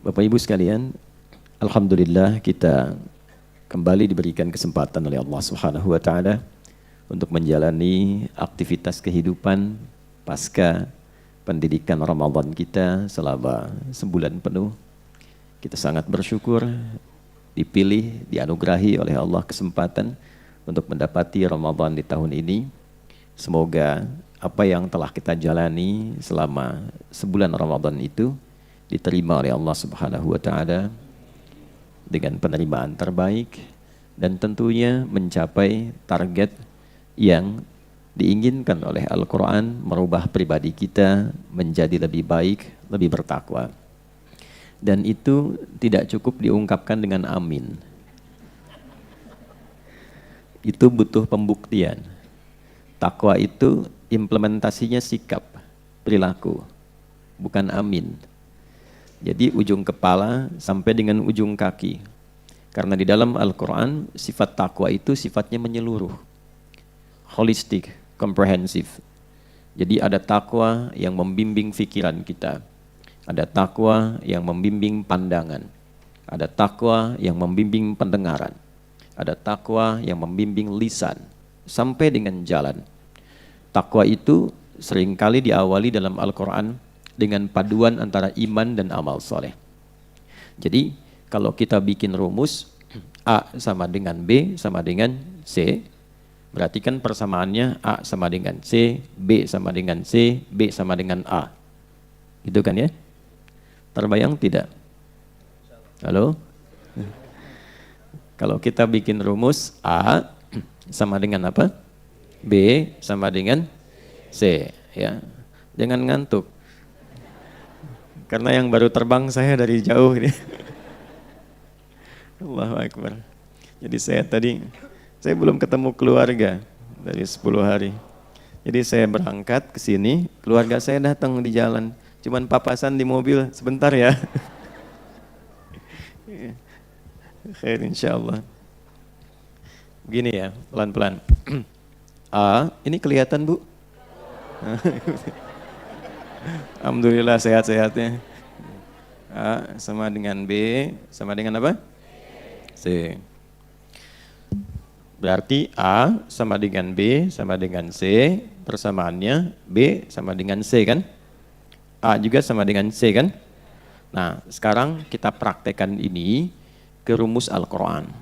Bapak Ibu sekalian, alhamdulillah kita kembali diberikan kesempatan oleh Allah Subhanahu wa taala untuk menjalani aktivitas kehidupan pasca pendidikan Ramadan kita selama sebulan penuh. Kita sangat bersyukur dipilih, dianugerahi oleh Allah kesempatan untuk mendapati Ramadan di tahun ini. Semoga apa yang telah kita jalani selama sebulan Ramadan itu diterima oleh Allah Subhanahu wa taala dengan penerimaan terbaik dan tentunya mencapai target yang diinginkan oleh Al-Qur'an, merubah pribadi kita menjadi lebih baik, lebih bertakwa. Dan itu tidak cukup diungkapkan dengan amin. Itu butuh pembuktian. Takwa itu implementasinya sikap, perilaku, bukan amin. Jadi ujung kepala sampai dengan ujung kaki. Karena di dalam Al-Quran sifat takwa itu sifatnya menyeluruh. Holistik, komprehensif. Jadi ada takwa yang membimbing pikiran kita. Ada takwa yang membimbing pandangan. Ada takwa yang membimbing pendengaran. Ada takwa yang membimbing lisan. Sampai dengan jalan. Takwa itu seringkali diawali dalam Al-Quran dengan paduan antara iman dan amal soleh. Jadi kalau kita bikin rumus A sama dengan B sama dengan C, berarti kan persamaannya A sama dengan C, B sama dengan C, B sama dengan A. Gitu kan ya? Terbayang tidak? Halo? Kalau kita bikin rumus A sama dengan apa? B sama dengan C, ya. Jangan ngantuk. Karena yang baru terbang saya dari jauh ini. Allahu Akbar. Jadi saya belum ketemu keluarga dari 10 hari. Jadi saya berangkat ke sini, keluarga saya datang di jalan. Cuman papasan di mobil, sebentar ya. Khair insyaallah. Begini ya, pelan-pelan. A, ini kelihatan Bu? Alhamdulillah sehat-sehatnya. A sama dengan B sama dengan apa? C. Berarti A sama dengan B sama dengan C, persamaannya B sama dengan C kan? A juga sama dengan C kan? Nah, sekarang kita praktekkan ini ke rumus Al-Quran.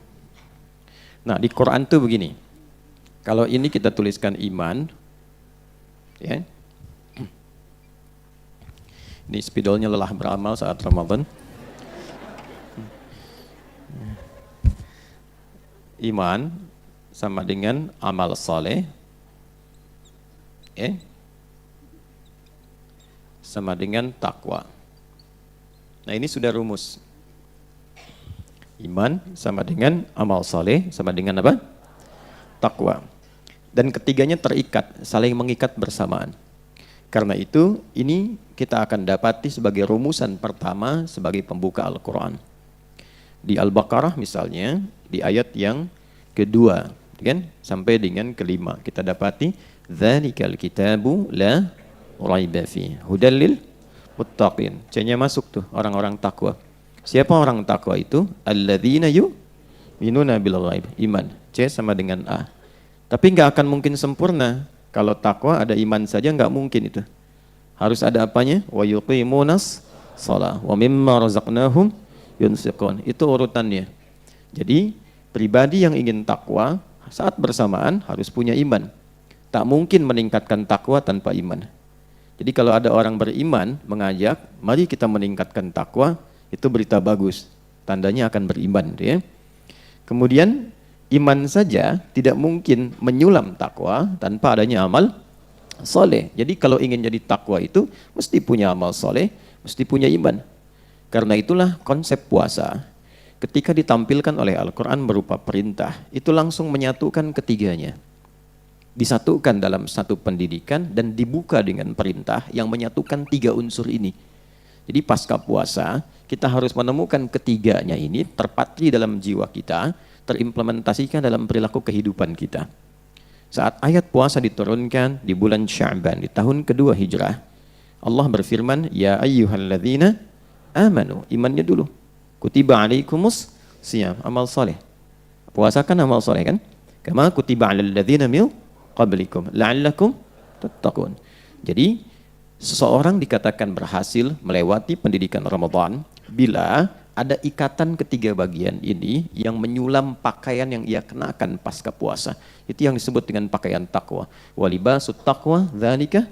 Nah, di Quran tuh begini. Kalau ini kita tuliskan iman, ya. Ini spidolnya lelah beramal saat Ramadan. Iman sama dengan amal soleh, sama dengan takwa. Nah ini sudah rumus. Iman sama dengan amal soleh, sama dengan apa? Takwa. Dan ketiganya terikat, saling mengikat bersamaan. Karena itu, ini kita akan dapati sebagai rumusan pertama sebagai pembuka Al-Quran. Di Al-Baqarah misalnya, di ayat yang kedua, kan? Sampai dengan kelima, kita dapati Dzalikal kitabu la raiba fihi hudal lil muttaqin. C-nya masuk tuh, orang-orang takwa. Siapa orang takwa itu? Alladzina yu'minuna bil ghaib, iman. C sama dengan A. Tapi nggak akan mungkin sempurna. Kalau takwa ada iman saja nggak mungkin itu. Harus ada apanya? Wa yuqimunas shalah wa mimma razaqnahum yunfiqun. Itu urutannya. Jadi pribadi yang ingin takwa saat bersamaan harus punya iman. Tak mungkin meningkatkan takwa tanpa iman. Jadi kalau ada orang beriman mengajak, mari kita meningkatkan takwa, itu berita bagus. Tandanya akan beriman, ya. Kemudian iman saja tidak mungkin menyulam takwa tanpa adanya amal soleh. Jadi kalau ingin jadi takwa itu mesti punya amal soleh, mesti punya iman. Karena itulah konsep puasa ketika ditampilkan oleh Al-Quran berupa perintah, itu langsung menyatukan ketiganya. Disatukan dalam satu pendidikan dan dibuka dengan perintah yang menyatukan tiga unsur ini. Jadi pasca puasa kita harus menemukan ketiganya ini terpatri dalam jiwa kita, terimplementasikan dalam perilaku kehidupan kita. Saat ayat puasa diturunkan di bulan Sya'ban di tahun kedua Hijrah, Allah berfirman, Ya ayyuhalladzina amanu. Imannya dulu. Kutiba alaikumus siyam, amal soleh. Puasa kan amal soleh kan? Kama kutiba alal ladzina min qablikum la'allakum tattaqun. Jadi seseorang dikatakan berhasil melewati pendidikan Ramadan bila ada ikatan ketiga bagian ini yang menyulam pakaian yang ia kenakan pasca puasa. Itu yang disebut dengan pakaian takwa. Walibasut taqwa dzalika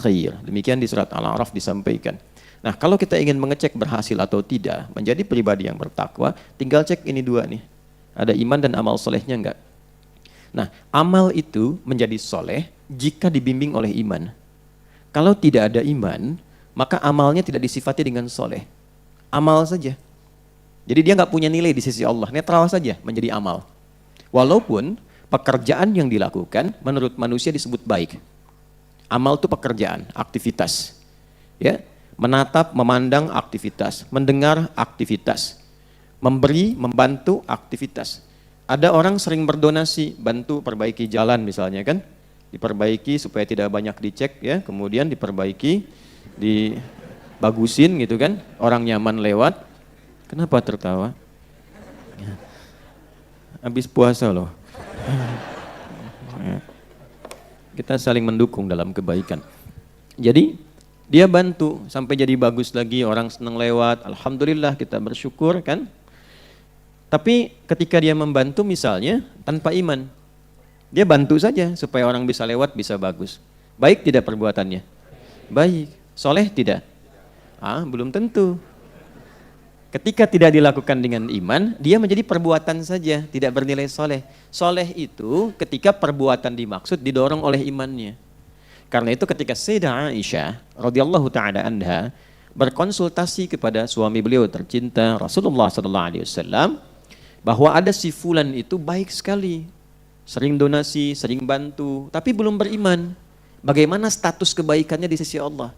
khair. Demikian di surat Al-A'raf disampaikan. Nah, kalau kita ingin mengecek berhasil atau tidak menjadi pribadi yang bertakwa, tinggal cek ini dua nih. Ada iman dan amal solehnya enggak? Nah, amal itu menjadi soleh jika dibimbing oleh iman. Kalau tidak ada iman, maka amalnya tidak disifati dengan soleh. Amal saja. Jadi dia nggak punya nilai di sisi Allah, netral saja menjadi amal. Walaupun pekerjaan yang dilakukan menurut manusia disebut baik. Amal itu pekerjaan, aktivitas. Ya, menatap, memandang aktivitas, mendengar aktivitas, memberi, membantu aktivitas. Ada orang sering berdonasi, bantu perbaiki jalan misalnya kan, diperbaiki supaya tidak banyak dicek ya, kemudian diperbaiki, dibagusin gitu kan, orang nyaman lewat. Kenapa tertawa? Habis puasa loh. Kita saling mendukung dalam kebaikan. Jadi dia bantu sampai jadi bagus lagi, orang senang lewat, alhamdulillah kita bersyukur kan. Tapi ketika dia membantu misalnya tanpa iman, dia bantu saja supaya orang bisa lewat, bisa bagus. Baik tidak perbuatannya? Baik. Soleh tidak? Belum tentu. Ketika tidak dilakukan dengan iman, dia menjadi perbuatan saja, tidak bernilai soleh. Soleh itu ketika perbuatan dimaksud didorong oleh imannya. Karena itu ketika Sayyidah Aisyah radhiyallahu taala anha berkonsultasi kepada suami beliau tercinta Rasulullah sallallahu alaihi wasallam bahwa ada si fulan itu baik sekali, sering donasi, sering bantu, tapi belum beriman. Bagaimana status kebaikannya di sisi Allah?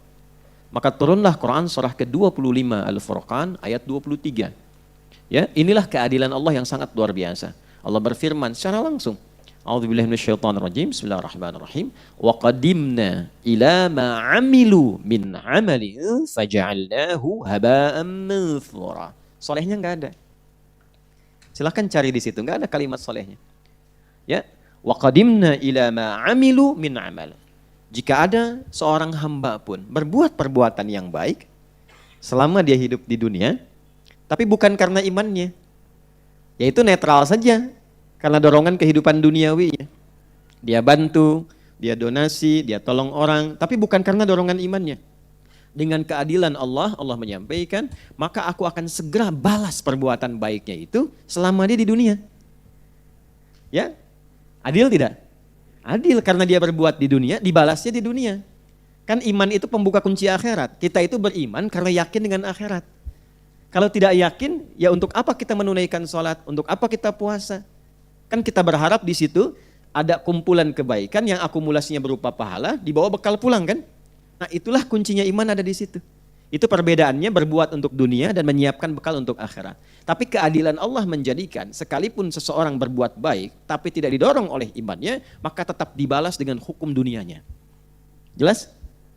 Maka turunlah Quran surah ke-25 Al-Furqan ayat 23. Ya, inilah keadilan Allah yang sangat luar biasa. Allah berfirman secara langsung. A'udzubillahi minasyaitonirrajim. Bismillahirrahmanirrahim. Wa qadimna ila ma 'amilu min 'amalin faja'alnahu haba'an manthura. Solehnya enggak ada. Silakan cari di situ, enggak ada kalimat solehnya. Ya, wa qadimna ila ma 'amilu min 'amal. Jika ada seorang hamba pun berbuat perbuatan yang baik selama dia hidup di dunia, tapi bukan karena imannya, yaitu netral saja, karena dorongan kehidupan duniawinya. Dia bantu, dia donasi, dia tolong orang, tapi bukan karena dorongan imannya. Dengan keadilan Allah, Allah menyampaikan, maka aku akan segera balas perbuatan baiknya itu selama dia di dunia. Ya, adil tidak? Adil, karena dia berbuat di dunia, dibalasnya di dunia. Kan iman itu pembuka kunci akhirat. Kita itu beriman karena yakin dengan akhirat. Kalau tidak yakin, ya untuk apa kita menunaikan sholat? Untuk apa kita puasa? Kan kita berharap di situ ada kumpulan kebaikan yang akumulasinya berupa pahala, dibawa bekal pulang kan? Nah, itulah kuncinya iman ada di situ. Itu perbedaannya berbuat untuk dunia dan menyiapkan bekal untuk akhirat. Tapi keadilan Allah menjadikan sekalipun seseorang berbuat baik tapi tidak didorong oleh imannya, maka tetap dibalas dengan hukum dunianya. Jelas?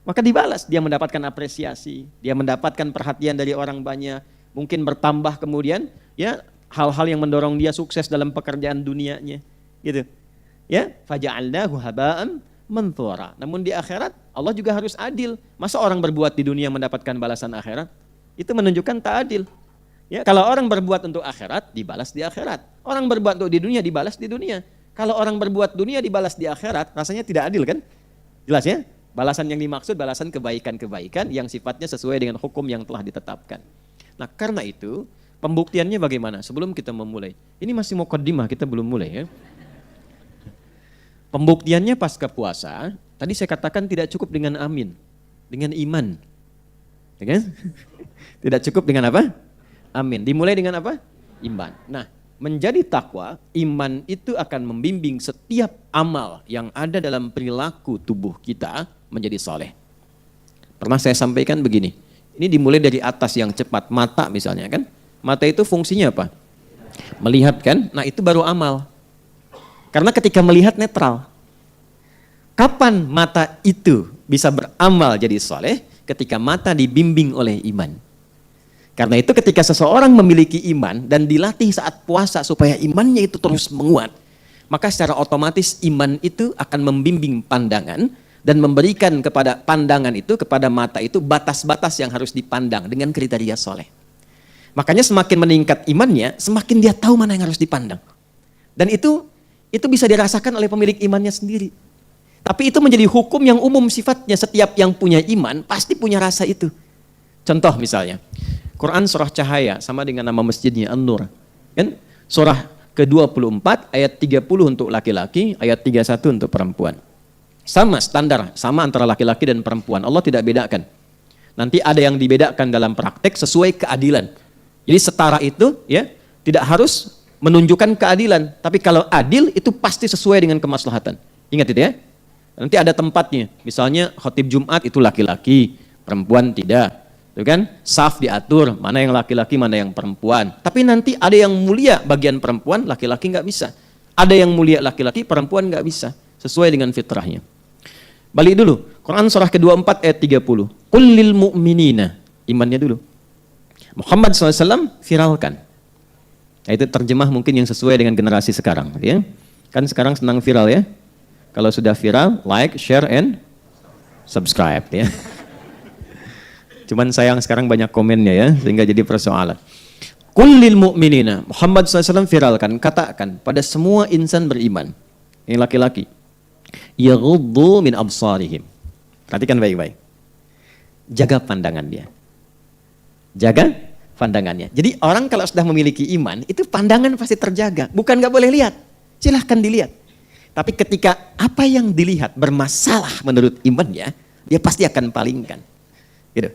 Maka dibalas, dia mendapatkan apresiasi, dia mendapatkan perhatian dari orang banyak, mungkin bertambah kemudian ya hal-hal yang mendorong dia sukses dalam pekerjaan dunianya, gitu. Ya, faja'alnahu haba'an manthura. Namun di akhirat Allah juga harus adil. Masa orang berbuat di dunia mendapatkan balasan akhirat? Itu menunjukkan tak adil. Ya, kalau orang berbuat untuk akhirat, dibalas di akhirat. Orang berbuat untuk di dunia, dibalas di dunia. Kalau orang berbuat dunia, dibalas di akhirat, rasanya tidak adil kan? Jelas ya? Balasan yang dimaksud, balasan kebaikan-kebaikan yang sifatnya sesuai dengan hukum yang telah ditetapkan. Nah, karena itu, pembuktiannya bagaimana? Sebelum kita memulai. Ini masih muqaddimah, kita belum mulai ya. Pembuktiannya pasca puasa, tadi saya katakan tidak cukup dengan amin, dengan iman. Ya kan? Tidak cukup dengan apa? Amin. Dimulai dengan apa? Iman. Nah, menjadi takwa, iman itu akan membimbing setiap amal yang ada dalam perilaku tubuh kita menjadi soleh. Pernah saya sampaikan begini, ini dimulai dari atas yang cepat, mata misalnya kan. Mata itu fungsinya apa? Melihat kan? Nah, itu baru amal. Karena ketika melihat netral. Kapan mata itu bisa beramal jadi soleh? Ketika mata dibimbing oleh iman. Karena itu ketika seseorang memiliki iman dan dilatih saat puasa supaya imannya itu terus menguat, maka secara otomatis iman itu akan membimbing pandangan dan memberikan kepada pandangan itu, kepada mata itu batas-batas yang harus dipandang dengan kriteria soleh. Makanya semakin meningkat imannya, semakin dia tahu mana yang harus dipandang. Dan itu bisa dirasakan oleh pemilik imannya sendiri. Tapi itu menjadi hukum yang umum sifatnya. Setiap yang punya iman pasti punya rasa itu. Contoh misalnya, Quran surah Cahaya sama dengan nama masjidnya An-Nur. Kan? Surah ke-24 ayat 30 untuk laki-laki, ayat 31 untuk perempuan. Sama standar, sama antara laki-laki dan perempuan. Allah tidak bedakan. Nanti ada yang dibedakan dalam praktek sesuai keadilan. Jadi setara itu ya tidak harus menunjukkan keadilan, tapi kalau adil itu pasti sesuai dengan kemaslahatan. Ingat itu ya. Nanti ada tempatnya. Misalnya khotib Jumat itu laki-laki, perempuan tidak. Itu kan? Saf diatur, mana yang laki-laki, mana yang perempuan. Tapi nanti ada yang mulia bagian perempuan, laki-laki nggak bisa. Ada yang mulia laki-laki, perempuan nggak bisa. Sesuai dengan fitrahnya. Balik dulu. Quran surah ke-24 ayat 30. Qul lil mu'minina. Imannya dulu. Muhammad SAW viralkan. Nah, itu terjemah mungkin yang sesuai dengan generasi sekarang. Ya. Kan sekarang senang viral ya. Kalau sudah viral, like, share, and subscribe. Ya. Cuman sayang sekarang banyak komennya ya, sehingga jadi persoalan. Qul lil mu'minina. Muhammad SAW viralkan, katakan pada semua insan beriman. Yang laki-laki. Yaghuddu min absarihim. Perhatikan baik-baik. Jaga pandangan dia. Jaga pandangannya. Jadi orang kalau sudah memiliki iman, itu pandangan pasti terjaga. Bukan nggak boleh lihat. Silahkan dilihat. Tapi ketika apa yang dilihat bermasalah menurut imannya, dia pasti akan palingkan. Gitu.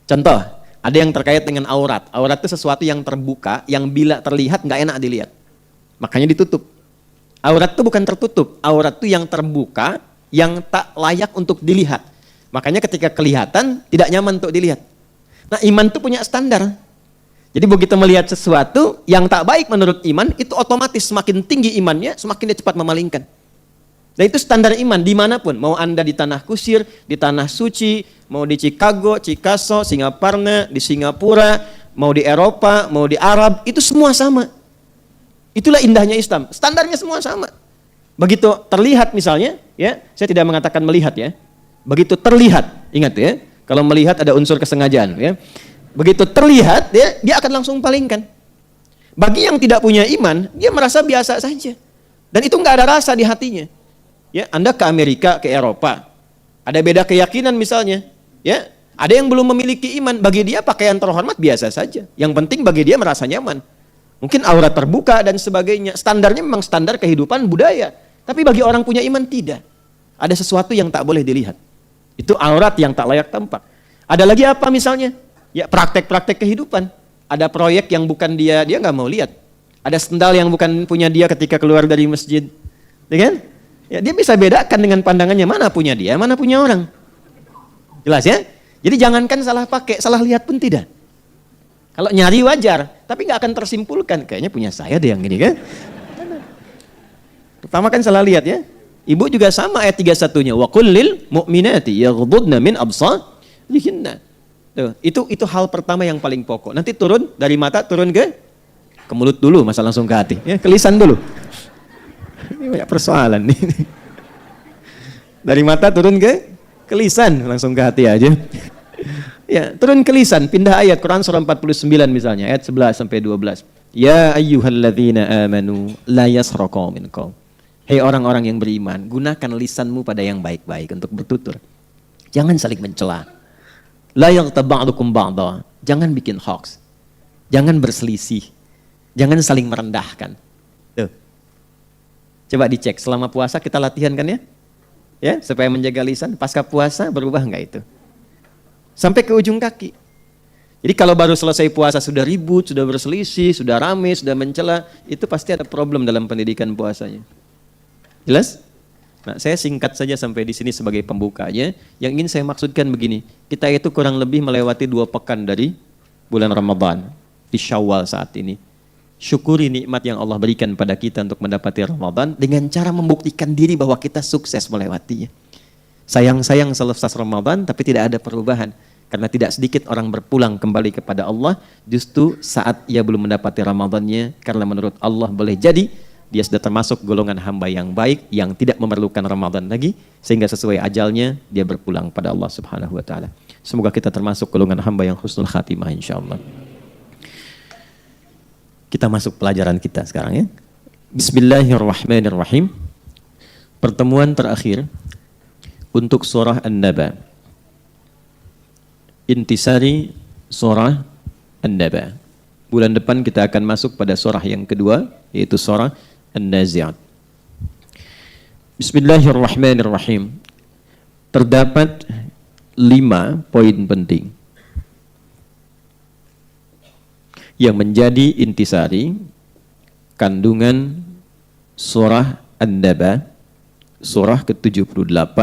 Contoh, ada yang terkait dengan aurat. Aurat itu sesuatu yang terbuka, yang bila terlihat nggak enak dilihat. Makanya ditutup. Aurat itu bukan tertutup. Aurat itu yang terbuka, yang tak layak untuk dilihat. Makanya ketika kelihatan, tidak nyaman untuk dilihat. Nah, iman itu punya standar. Jadi begitu melihat sesuatu yang tak baik menurut iman, itu otomatis semakin tinggi imannya, semakin dia cepat memalingkan. Dan itu standar iman dimanapun. Mau Anda di tanah kusir, di tanah suci, mau di Chicago, Chicago, Singaparna, di Singapura, mau di Eropa, mau di Arab, itu semua sama. Itulah indahnya Islam. Standarnya semua sama. Begitu terlihat misalnya, ya, saya tidak mengatakan melihat ya. Begitu terlihat, ingat ya. Kalau melihat ada unsur kesengajaan, ya. Begitu terlihat, dia akan langsung palingkan. Bagi yang tidak punya iman, dia merasa biasa saja. Dan itu nggak ada rasa di hatinya. Ya, Anda ke Amerika, ke Eropa, ada beda keyakinan misalnya, ya. Ada yang belum memiliki iman, bagi dia pakaian terhormat biasa saja. Yang penting bagi dia merasa nyaman. Mungkin aurat terbuka dan sebagainya. Standarnya memang standar kehidupan budaya. Tapi bagi orang punya iman tidak. Ada sesuatu yang tak boleh dilihat. Itu aurat yang tak layak tampak. Ada lagi apa misalnya? Ya praktek-praktek kehidupan. Ada proyek yang bukan dia nggak mau lihat. Ada sendal yang bukan punya dia ketika keluar dari masjid. Ya kan? Ya, dia bisa bedakan dengan pandangannya mana punya dia, mana punya orang. Jelas ya? Jadi jangankan salah pakai, salah lihat pun tidak. Kalau nyari wajar, tapi nggak akan tersimpulkan. Kayaknya punya saya deh yang ini kan. Pertama kan salah lihat ya. Ibu juga sama ayat 31-nya. Wa qul lil mu'minati yaghdudna min absarihinna. Itu hal pertama yang paling pokok. Nanti turun dari mata turun ke mulut dulu, masa langsung ke hati. Ya, ke lisan dulu. Ini banyak persoalan nih. Dari mata turun ke lisan, langsung ke hati aja. Ya, turun ke lisan, pindah ayat Quran surah 49 misalnya, ayat 11 sampai 12. Ya ayyuhalladzina amanu la yasraqu minkum. Hei orang-orang yang beriman, gunakan lisanmu pada yang baik-baik untuk bertutur. Jangan saling mencela. La yaghtab ba'dukum ba'dha. Jangan bikin hoax. Jangan berselisih. Jangan saling merendahkan. Tuh. Coba dicek, selama puasa kita latihan kan ya? Ya, supaya menjaga lisan, pasca puasa berubah enggak itu? Sampai ke ujung kaki. Jadi kalau baru selesai puasa sudah ribut, sudah berselisih, sudah rame, sudah mencela, itu pasti ada problem dalam pendidikan puasanya. Jelas? Nah, saya singkat saja sampai di sini sebagai pembukanya. Yang ingin saya maksudkan begini, kita itu kurang lebih melewati 2 pekan dari bulan Ramadan di Syawal saat ini. Syukuri nikmat yang Allah berikan pada kita untuk mendapati Ramadan dengan cara membuktikan diri bahwa kita sukses melewatinya. Sayang-sayang selesai Ramadan tapi tidak ada perubahan. Karena tidak sedikit orang berpulang kembali kepada Allah justru saat ia belum mendapati Ramadannya, karena menurut Allah boleh jadi dia sudah termasuk golongan hamba yang baik yang tidak memerlukan Ramadan lagi, sehingga sesuai ajalnya dia berpulang pada Allah Subhanahu wa taala. Semoga kita termasuk golongan hamba yang husnul khatimah insyaallah. Kita masuk pelajaran kita sekarang ya. Bismillahirrahmanirrahim. Pertemuan terakhir untuk surah An-Naba. Intisari surah An-Naba. Bulan depan kita akan masuk pada surah yang kedua, yaitu surah An-Nazi'at. Bismillahirrahmanirrahim. Terdapat 5 poin penting yang menjadi intisari kandungan surah An-Naba, surah ke-78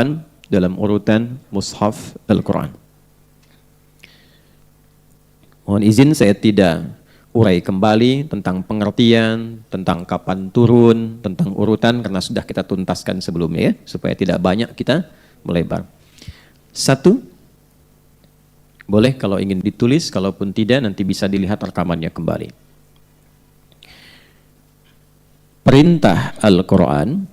dalam urutan Mushaf Al-Quran. Mohon izin saya tidak urai kembali tentang pengertian, tentang kapan turun, tentang urutan, karena sudah kita tuntaskan sebelumnya ya, supaya tidak banyak kita melebar. 1, boleh kalau ingin ditulis, kalaupun tidak nanti bisa dilihat rekamannya kembali. Perintah Al-Quran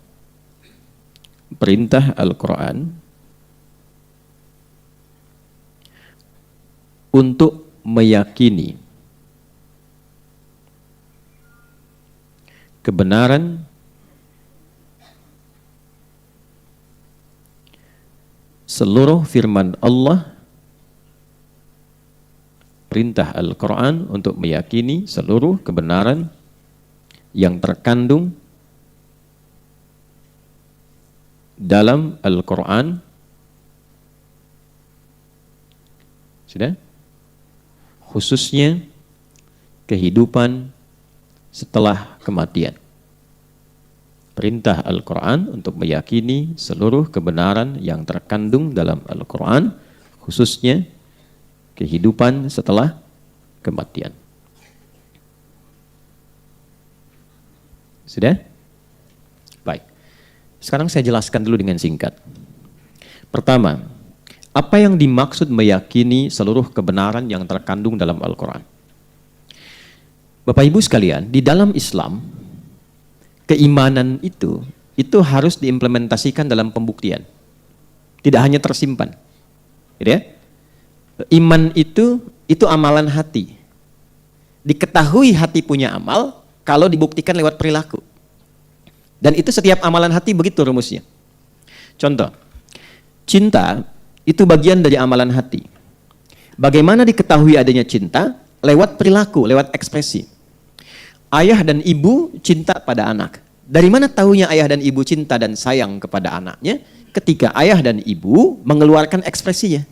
untuk meyakini kebenaran seluruh firman Allah. Perintah Al-Quran untuk meyakini seluruh kebenaran yang terkandung dalam Al-Quran. Sudah? Khususnya kehidupan setelah kematian. Perintah Al-Quran untuk meyakini seluruh kebenaran yang terkandung dalam Al-Quran, khususnya kehidupan setelah kematian. Sudah? Baik. Sekarang saya jelaskan dulu dengan singkat. Pertama, apa yang dimaksud meyakini seluruh kebenaran yang terkandung dalam Al-Quran? Bapak Ibu sekalian, di dalam Islam, keimanan itu harus diimplementasikan dalam pembuktian. Tidak hanya tersimpan. Gitu ya? Iman itu amalan hati. Diketahui hati punya amal kalau dibuktikan lewat perilaku. Dan itu setiap amalan hati begitu rumusnya. Contoh, cinta itu bagian dari amalan hati. Bagaimana diketahui adanya cinta? Lewat perilaku, lewat ekspresi. Ayah dan ibu cinta pada anak. Dari mana tahunya ayah dan ibu cinta dan sayang kepada anaknya? Ketika ayah dan ibu mengeluarkan ekspresinya.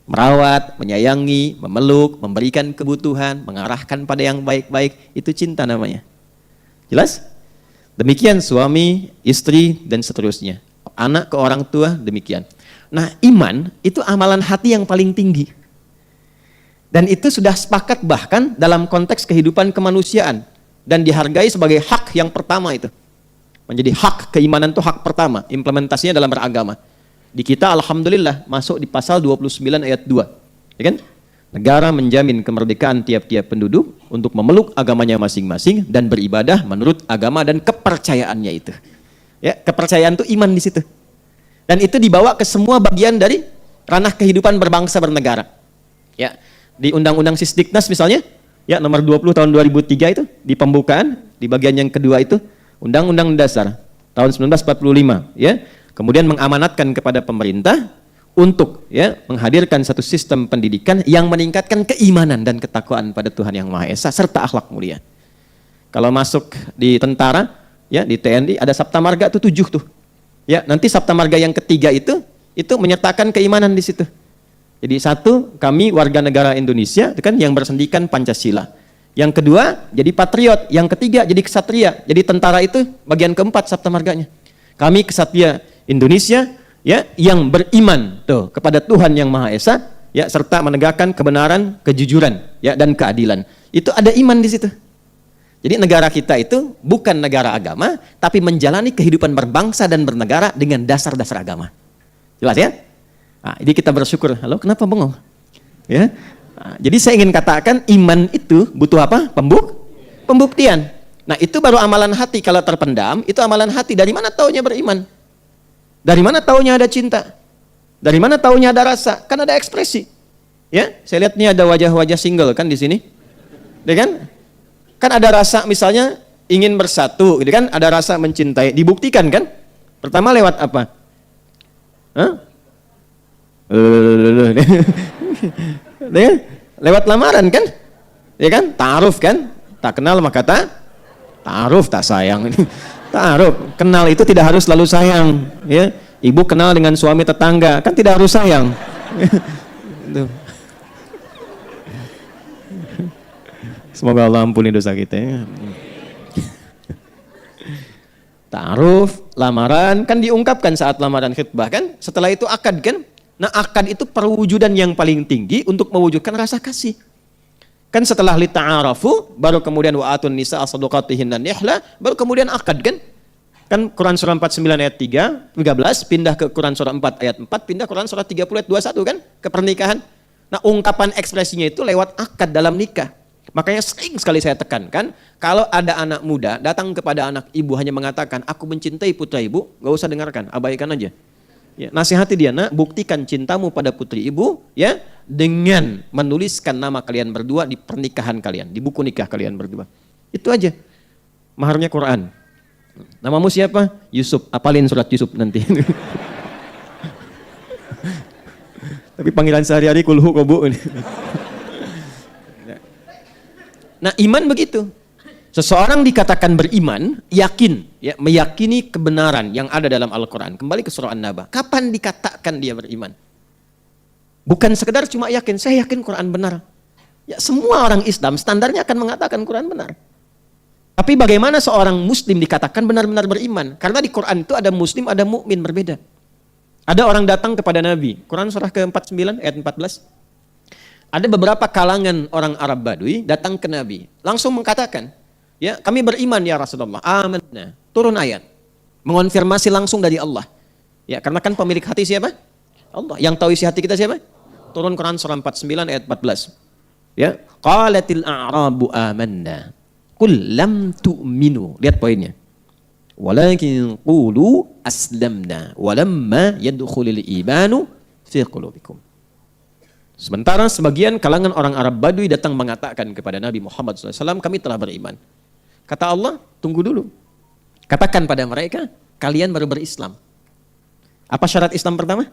Merawat, menyayangi, memeluk, memberikan kebutuhan, mengarahkan pada yang baik-baik, itu cinta namanya. Jelas? Demikian suami, istri, dan seterusnya. Anak ke orang tua, demikian. Nah, iman itu amalan hati yang paling tinggi. Dan itu sudah sepakat bahkan dalam konteks kehidupan kemanusiaan. Dan dihargai sebagai hak yang pertama itu. Menjadi hak, keimanan itu hak pertama. Implementasinya dalam beragama. Di kita alhamdulillah masuk di pasal 29 ayat 2. Ya kan? Negara menjamin kemerdekaan tiap-tiap penduduk untuk memeluk agamanya masing-masing dan beribadah menurut agama dan kepercayaannya itu. Ya, kepercayaan itu iman di situ. Dan itu dibawa ke semua bagian dari ranah kehidupan berbangsa bernegara. Ya, di Undang-Undang Sisdiknas misalnya, ya nomor 20 tahun 2003 itu di pembukaan di bagian yang kedua itu Undang-Undang Dasar tahun 1945, ya. Kemudian mengamanatkan kepada pemerintah untuk ya menghadirkan satu sistem pendidikan yang meningkatkan keimanan dan ketakwaan pada Tuhan Yang Maha Esa serta akhlak mulia. Kalau masuk di tentara, ya di TNI ada Sabta Marga itu 7 tuh. Ya, nanti Sabta Marga yang ketiga itu menyertakan keimanan di situ. Jadi 1, kami warga negara Indonesia itu kan yang bersendikan Pancasila. Yang kedua, jadi patriot. Yang ketiga, jadi kesatria. Jadi tentara itu bagian keempat Sabta Marganya. Kami kesatria Indonesia ya yang beriman tuh kepada Tuhan Yang Maha Esa ya serta menegakkan kebenaran, kejujuran ya dan keadilan. Itu ada iman di situ. Jadi negara kita itu bukan negara agama tapi menjalani kehidupan berbangsa dan bernegara dengan dasar-dasar agama. Jelas ya? Nah, jadi kita bersyukur. Halo, kenapa bengong? Ya. Nah, jadi saya ingin katakan iman itu butuh apa? Pembuktian. Nah, itu baru amalan hati. Kalau terpendam, itu amalan hati. Dari mana taunya beriman? Dari mana taunya ada cinta? Dari mana taunya ada rasa? Kan ada ekspresi. Ya, saya lihat nih ada wajah-wajah single kan di sini. Ya kan? Kan ada rasa misalnya ingin bersatu, gitu kan? Ada rasa mencintai, dibuktikan kan? Pertama lewat apa? Hah? Lewat lamaran kan? Ya kan? Ta'aruf kan? Tak kenal maka ta'aruf, tak sayang. Ta'aruf, kenal itu tidak harus selalu sayang, ya. Ibu kenal dengan suami tetangga, kan tidak harus sayang. Semoga Allah ampuni dosa kita ya. Ta'aruf, lamaran, kan diungkapkan saat lamaran khitbah kan? Setelah itu akad kan? Nah akad itu perwujudan yang paling tinggi untuk mewujudkan rasa kasih. Kan setelah lita'arafu, baru kemudian wa'atun nisa as-sadaqatihinna nihla, baru kemudian akad kan? Kan Quran surah 49 ayat 13, pindah ke Quran surah 4 ayat 4, pindah Quran surah 30 ayat 21 kan? Ke pernikahan. Nah ungkapan ekspresinya itu lewat akad dalam nikah. Makanya sering sekali saya tekankan, kalau ada anak muda datang kepada anak ibu hanya mengatakan, aku mencintai putra ibu, gak usah dengarkan, abaikan aja. Ya, nasihati dia, nak, buktikan cintamu pada putri ibu ya dengan menuliskan nama kalian berdua di pernikahan kalian, di buku nikah kalian berdua. Itu aja. Maharnya Quran. Namamu siapa? Yusuf. Apalin surat Yusuf nanti. Tapi panggilan sehari-hari kulhu kobu. Nah, iman begitu. Seseorang dikatakan beriman, yakin, ya, meyakini kebenaran yang ada dalam Al-Quran. Kembali ke surah An-Naba. Kapan dikatakan dia beriman? Bukan sekedar cuma yakin, saya yakin Quran benar. Ya, semua orang Islam standarnya akan mengatakan Quran benar. Tapi bagaimana seorang muslim dikatakan benar-benar beriman? Karena di Quran itu ada muslim, ada mukmin, berbeda. Ada orang datang kepada Nabi. Quran surah ke-49 ayat 14. Ada beberapa kalangan orang Arab Badui datang ke Nabi. Langsung mengatakan, ya, kami beriman ya Rasulullah. Amanna. Turun ayat. Mengonfirmasi langsung dari Allah. Ya, karena kan pemilik hati siapa? Allah. Yang tahu isi hati kita siapa? Turun Quran surah 49 ayat 14. Ya, qalatil a'rabu amanna. Qul lam tu'minu. Lihat poinnya. Walakin qulu aslamna walamma yadkhulul imanu fi qulubikum. Sementara sebagian kalangan orang Arab Badui datang mengatakan kepada Nabi Muhammad SAW, kami telah beriman. Kata Allah, tunggu dulu. Katakan pada mereka, kalian baru berislam. Apa syarat Islam pertama?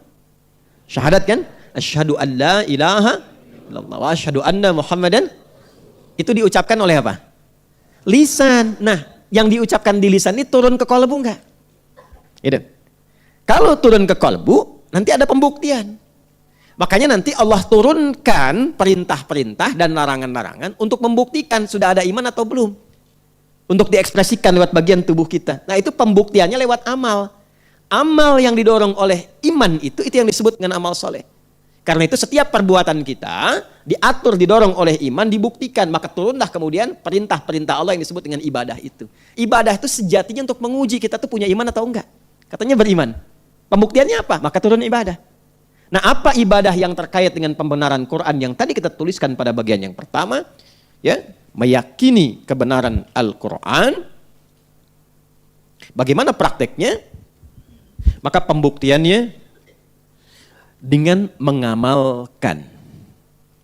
Syahadat kan? Asyhadu an la ilaha illallah wa asyhadu anna Muhammadan. Itu diucapkan oleh apa? Lisan. Nah, yang diucapkan di lisan ini turun ke kolbu enggak? Gitu. Kalau turun ke kolbu, nanti ada pembuktian. Makanya nanti Allah turunkan perintah-perintah dan larangan-larangan untuk membuktikan sudah ada iman atau belum. Untuk diekspresikan lewat bagian tubuh kita. Nah itu pembuktiannya lewat amal. Amal yang didorong oleh iman itu yang disebut dengan amal soleh. Karena itu setiap perbuatan kita diatur, didorong oleh iman, dibuktikan. Maka turunlah kemudian perintah-perintah Allah yang disebut dengan ibadah itu. Ibadah itu sejatinya untuk menguji kita tuh punya iman atau enggak. Katanya beriman. Pembuktiannya apa? Maka turun ibadah. Nah, apa ibadah yang terkait dengan pembenaran Quran yang tadi kita tuliskan pada bagian yang pertama? Ya, meyakini kebenaran Al-Quran. Bagaimana prakteknya? Maka pembuktiannya dengan mengamalkan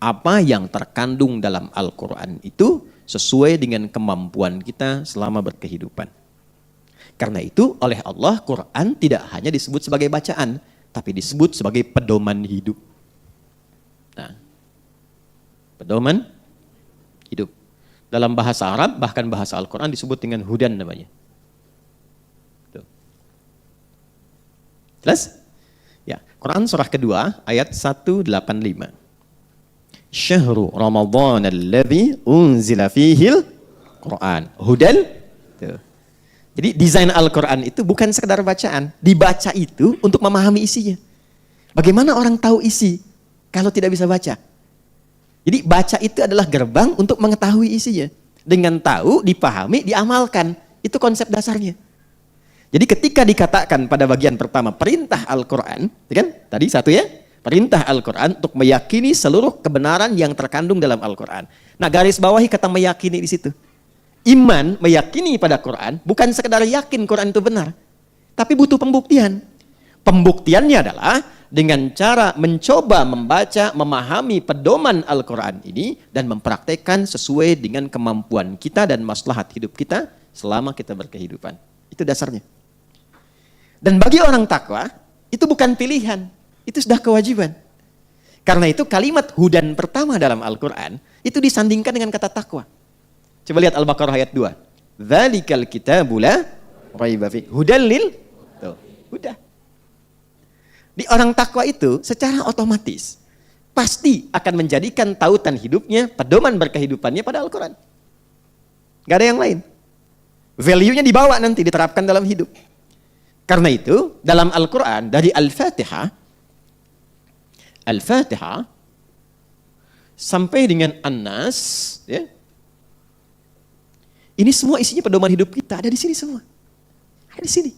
apa yang terkandung dalam Al-Quran itu sesuai dengan kemampuan kita selama berkehidupan. Karena itu oleh Allah Quran tidak hanya disebut sebagai bacaan, tapi disebut sebagai pedoman hidup. Nah, pedoman hidup. Dalam bahasa Arab, bahkan bahasa Al-Quran disebut dengan hudan namanya. Tuh. Jelas? Ya, Quran surah kedua ayat 185. Syahrul Ramadhan alladzi unzila fihil Quran. Hudan. Tuh. Jadi desain Al-Quran itu bukan sekedar bacaan. Dibaca itu untuk memahami isinya. Bagaimana orang tahu isi kalau tidak bisa baca? Jadi baca itu adalah gerbang untuk mengetahui isinya. Dengan tahu, dipahami, diamalkan. Itu konsep dasarnya. Jadi ketika dikatakan pada bagian pertama perintah Al-Quran, kan? Tadi satu ya. Perintah Al-Quran untuk meyakini seluruh kebenaran yang terkandung dalam Al-Quran. Nah, garis bawahi kata meyakini di situ. Iman, meyakini pada Quran, bukan sekedar yakin Quran itu benar. Tapi butuh pembuktian. Pembuktiannya adalah dengan cara mencoba membaca, memahami pedoman Al-Quran ini dan mempraktekkan sesuai dengan kemampuan kita dan maslahat hidup kita selama kita berkehidupan. Itu dasarnya. Dan bagi orang takwa, itu bukan pilihan. Itu sudah kewajiban. Karena itu kalimat hudan pertama dalam Al-Quran itu disandingkan dengan kata takwa. Coba lihat Al-Baqarah ayat 2. Dzalikal kitabu la raiba fi hudan lil huda. Di orang takwa itu secara otomatis pasti akan menjadikan tautan hidupnya, pedoman berkehidupannya pada Al-Quran. Gak ada yang lain. Value-nya dibawa nanti, diterapkan dalam hidup. Karena itu dalam Al-Quran dari Al-Fatihah sampai dengan An-Nas, ya. Ini semua isinya pedoman hidup kita, ada di sini semua. Ada di sini.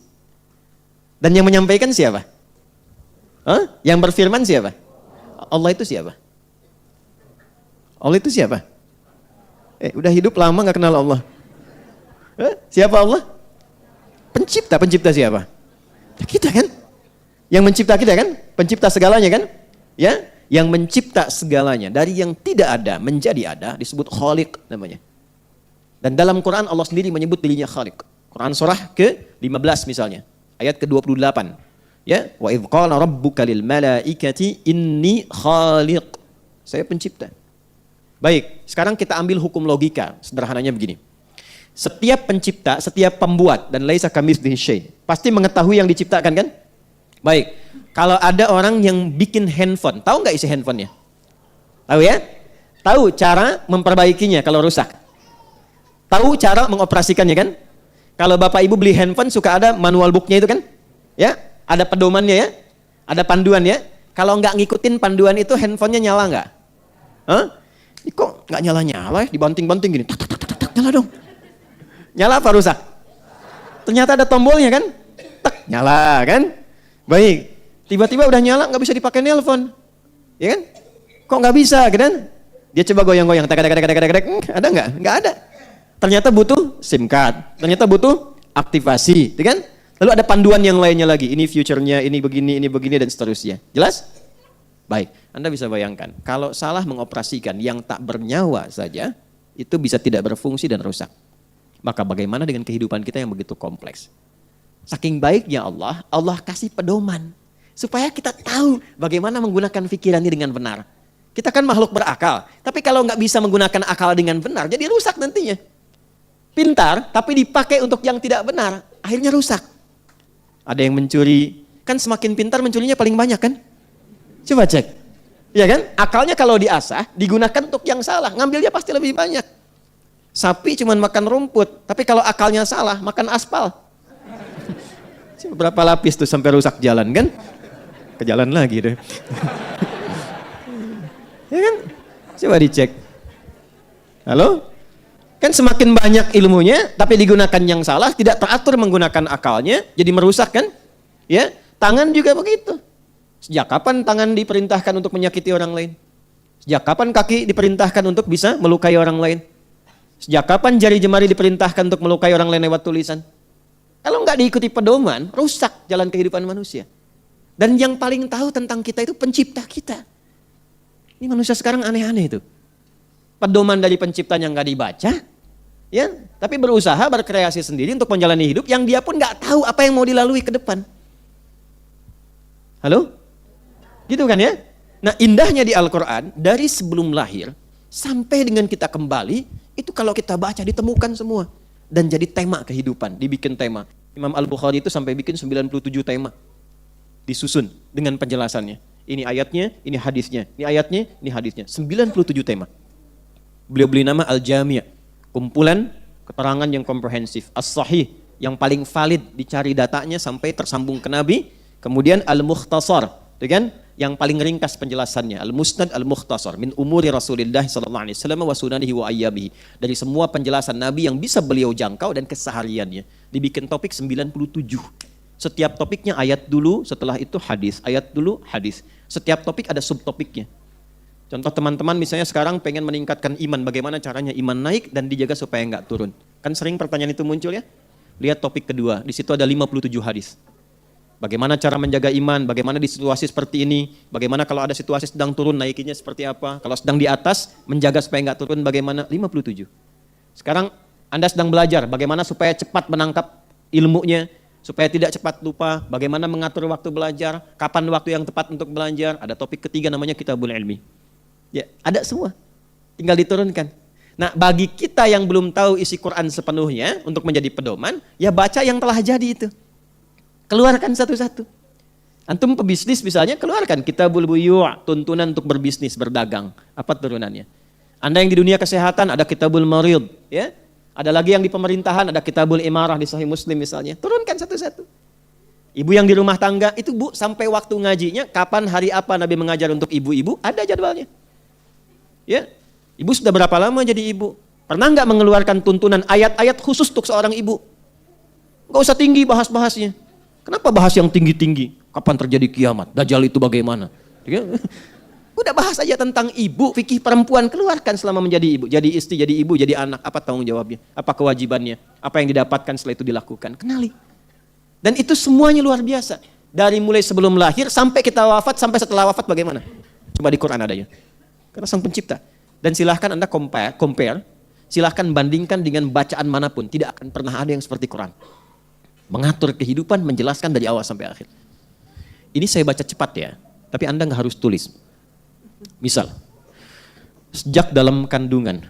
Dan yang menyampaikan siapa? Yang berfirman siapa? Allah itu siapa? Allah itu siapa? Udah hidup lama gak kenal Allah. Siapa Allah? Pencipta siapa? Kita kan? Yang mencipta kita kan? Pencipta segalanya kan? Ya, yang mencipta segalanya dari yang tidak ada menjadi ada disebut Khaliq namanya. Dan dalam Quran Allah sendiri menyebut dirinya Khaliq. Quran surah ke-15 misalnya, ayat ke-28. Ya, wa idz qala rabbuka lil malaikati inni khaliq. Saya pencipta. Baik, sekarang kita ambil hukum logika, sederhananya begini. Setiap pencipta, setiap pembuat dan laisa kamitslihi syai', pasti mengetahui yang diciptakan kan? Baik. Kalau ada orang yang bikin handphone, tahu nggak isi handphonenya? Tahu ya? Tahu cara memperbaikinya kalau rusak. Tahu cara mengoperasikannya kan? Kalau Bapak Ibu beli handphone suka ada manual booknya itu kan? Ya, ada pedomannya ya? Ada panduan ya? Kalau nggak ngikutin panduan itu handphonenya nyala nggak? Ini kok nggak nyala-nyala ya? Dibanting-banting gini. Tak, nyala dong. Nyala apa rusak? Ternyata ada tombolnya kan? Tak, nyala kan? Baik. Tiba-tiba udah nyala nggak bisa dipakai nelpon. Ya kan? Kok nggak bisa kan? Dia coba goyang-goyang. Ada nggak? Nggak ada. Ternyata butuh SIM card, ternyata butuh aktivasi, kan? Lalu ada panduan yang lainnya lagi, ini future-nya, ini begini, dan seterusnya. Jelas? Baik, Anda bisa bayangkan, kalau salah mengoperasikan yang tak bernyawa saja, itu bisa tidak berfungsi dan rusak. Maka bagaimana dengan kehidupan kita yang begitu kompleks? Saking baiknya Allah, Allah kasih pedoman, supaya kita tahu bagaimana menggunakan pikiran ini dengan benar. Kita kan makhluk berakal, tapi kalau nggak bisa menggunakan akal dengan benar, jadi rusak nantinya. Pintar, tapi dipakai untuk yang tidak benar, akhirnya rusak. Ada yang mencuri, kan semakin pintar mencurinya paling banyak kan? Coba cek, ya kan? Akalnya kalau diasah, digunakan untuk yang salah, ngambilnya pasti lebih banyak. Sapi cuma makan rumput, tapi kalau akalnya salah, makan aspal. Berapa lapis tuh sampai rusak jalan kan? Ke jalan lagi deh. Ya kan? Coba dicek. Halo? Kan semakin banyak ilmunya, tapi digunakan yang salah, tidak teratur menggunakan akalnya, jadi merusak kan? Ya, tangan juga begitu. Sejak kapan tangan diperintahkan untuk menyakiti orang lain? Sejak kapan kaki diperintahkan untuk bisa melukai orang lain? Sejak kapan jari jemari diperintahkan untuk melukai orang lain lewat tulisan? Kalau nggak diikuti pedoman, rusak jalan kehidupan manusia. Dan yang paling tahu tentang kita itu pencipta kita. Ini manusia sekarang aneh-aneh itu. Pedoman dari penciptanya nggak dibaca, ya, tapi berusaha berkreasi sendiri untuk menjalani hidup yang dia pun nggak tahu apa yang mau dilalui ke depan. Halo? Gitu kan ya? Nah, indahnya di Al-Quran, dari sebelum lahir sampai dengan kita kembali, itu kalau kita baca ditemukan semua. Dan jadi tema kehidupan, dibikin tema. Imam Al-Bukhari itu sampai bikin 97 tema. Disusun dengan penjelasannya. Ini ayatnya, ini hadisnya. Ini ayatnya, ini hadisnya. 97 tema. Beliau beli nama Al-Jami', kumpulan keterangan yang komprehensif. As-Sahih, yang paling valid, dicari datanya sampai tersambung ke Nabi. Kemudian Al-Mukhtasar, kan? Yang paling ringkas penjelasannya. Al-Musnad Al-Mukhtasar, min umuri Rasulillah sallallahu alaihi wasallam wa sunanihi wa ayyabihi. Dari semua penjelasan Nabi yang bisa beliau jangkau dan kesehariannya. Dibikin topik 97. Setiap topiknya ayat dulu, setelah itu hadis. Ayat dulu, hadis. Setiap topik ada subtopiknya. Contoh teman-teman misalnya sekarang pengen meningkatkan iman. Bagaimana caranya iman naik dan dijaga supaya nggak turun. Kan sering pertanyaan itu muncul ya. Lihat topik kedua, di situ ada 57 hadis. Bagaimana cara menjaga iman, bagaimana di situasi seperti ini, bagaimana kalau ada situasi sedang turun naikinya seperti apa, kalau sedang di atas menjaga supaya nggak turun bagaimana, 57. Sekarang Anda sedang belajar bagaimana supaya cepat menangkap ilmunya, supaya tidak cepat lupa, bagaimana mengatur waktu belajar, kapan waktu yang tepat untuk belajar, ada topik ketiga namanya Kitabul Ilmi. Ya, ada semua, tinggal diturunkan. Nah bagi kita yang belum tahu isi Quran sepenuhnya untuk menjadi pedoman, ya baca yang telah jadi itu. Keluarkan satu-satu. Antum pebisnis misalnya, keluarkan Kitabul Buyu', tuntunan untuk berbisnis, berdagang. Apa turunannya? Anda yang di dunia kesehatan, ada Kitabul Marid. Ya? Ada lagi yang di pemerintahan, ada Kitabul Imarah di Sahih Muslim misalnya. Turunkan satu-satu. Ibu yang di rumah tangga, itu Bu, sampai waktu ngajinya, kapan hari apa Nabi mengajar untuk ibu-ibu, ada jadwalnya. Ya, ibu sudah berapa lama jadi ibu? Pernah nggak mengeluarkan tuntunan ayat-ayat khusus untuk seorang ibu? Nggak usah tinggi bahas-bahasnya. Kenapa bahas yang tinggi-tinggi? Kapan terjadi kiamat? Dajjal itu bagaimana? Udah bahas aja tentang ibu, fikih perempuan, keluarkan selama menjadi ibu. Jadi istri, jadi ibu, jadi anak. Apa tanggung jawabnya? Apa kewajibannya? Apa yang didapatkan setelah itu dilakukan? Kenali. Dan itu semuanya luar biasa. Dari mulai sebelum lahir sampai kita wafat, sampai setelah wafat bagaimana? Coba di Quran adanya. Karena Sang Pencipta. Dan silahkan Anda compare, silahkan bandingkan dengan bacaan manapun. Tidak akan pernah ada yang seperti Quran. Mengatur kehidupan, menjelaskan dari awal sampai akhir. Ini saya baca cepat ya, tapi Anda nggak harus tulis. Misal, sejak dalam kandungan,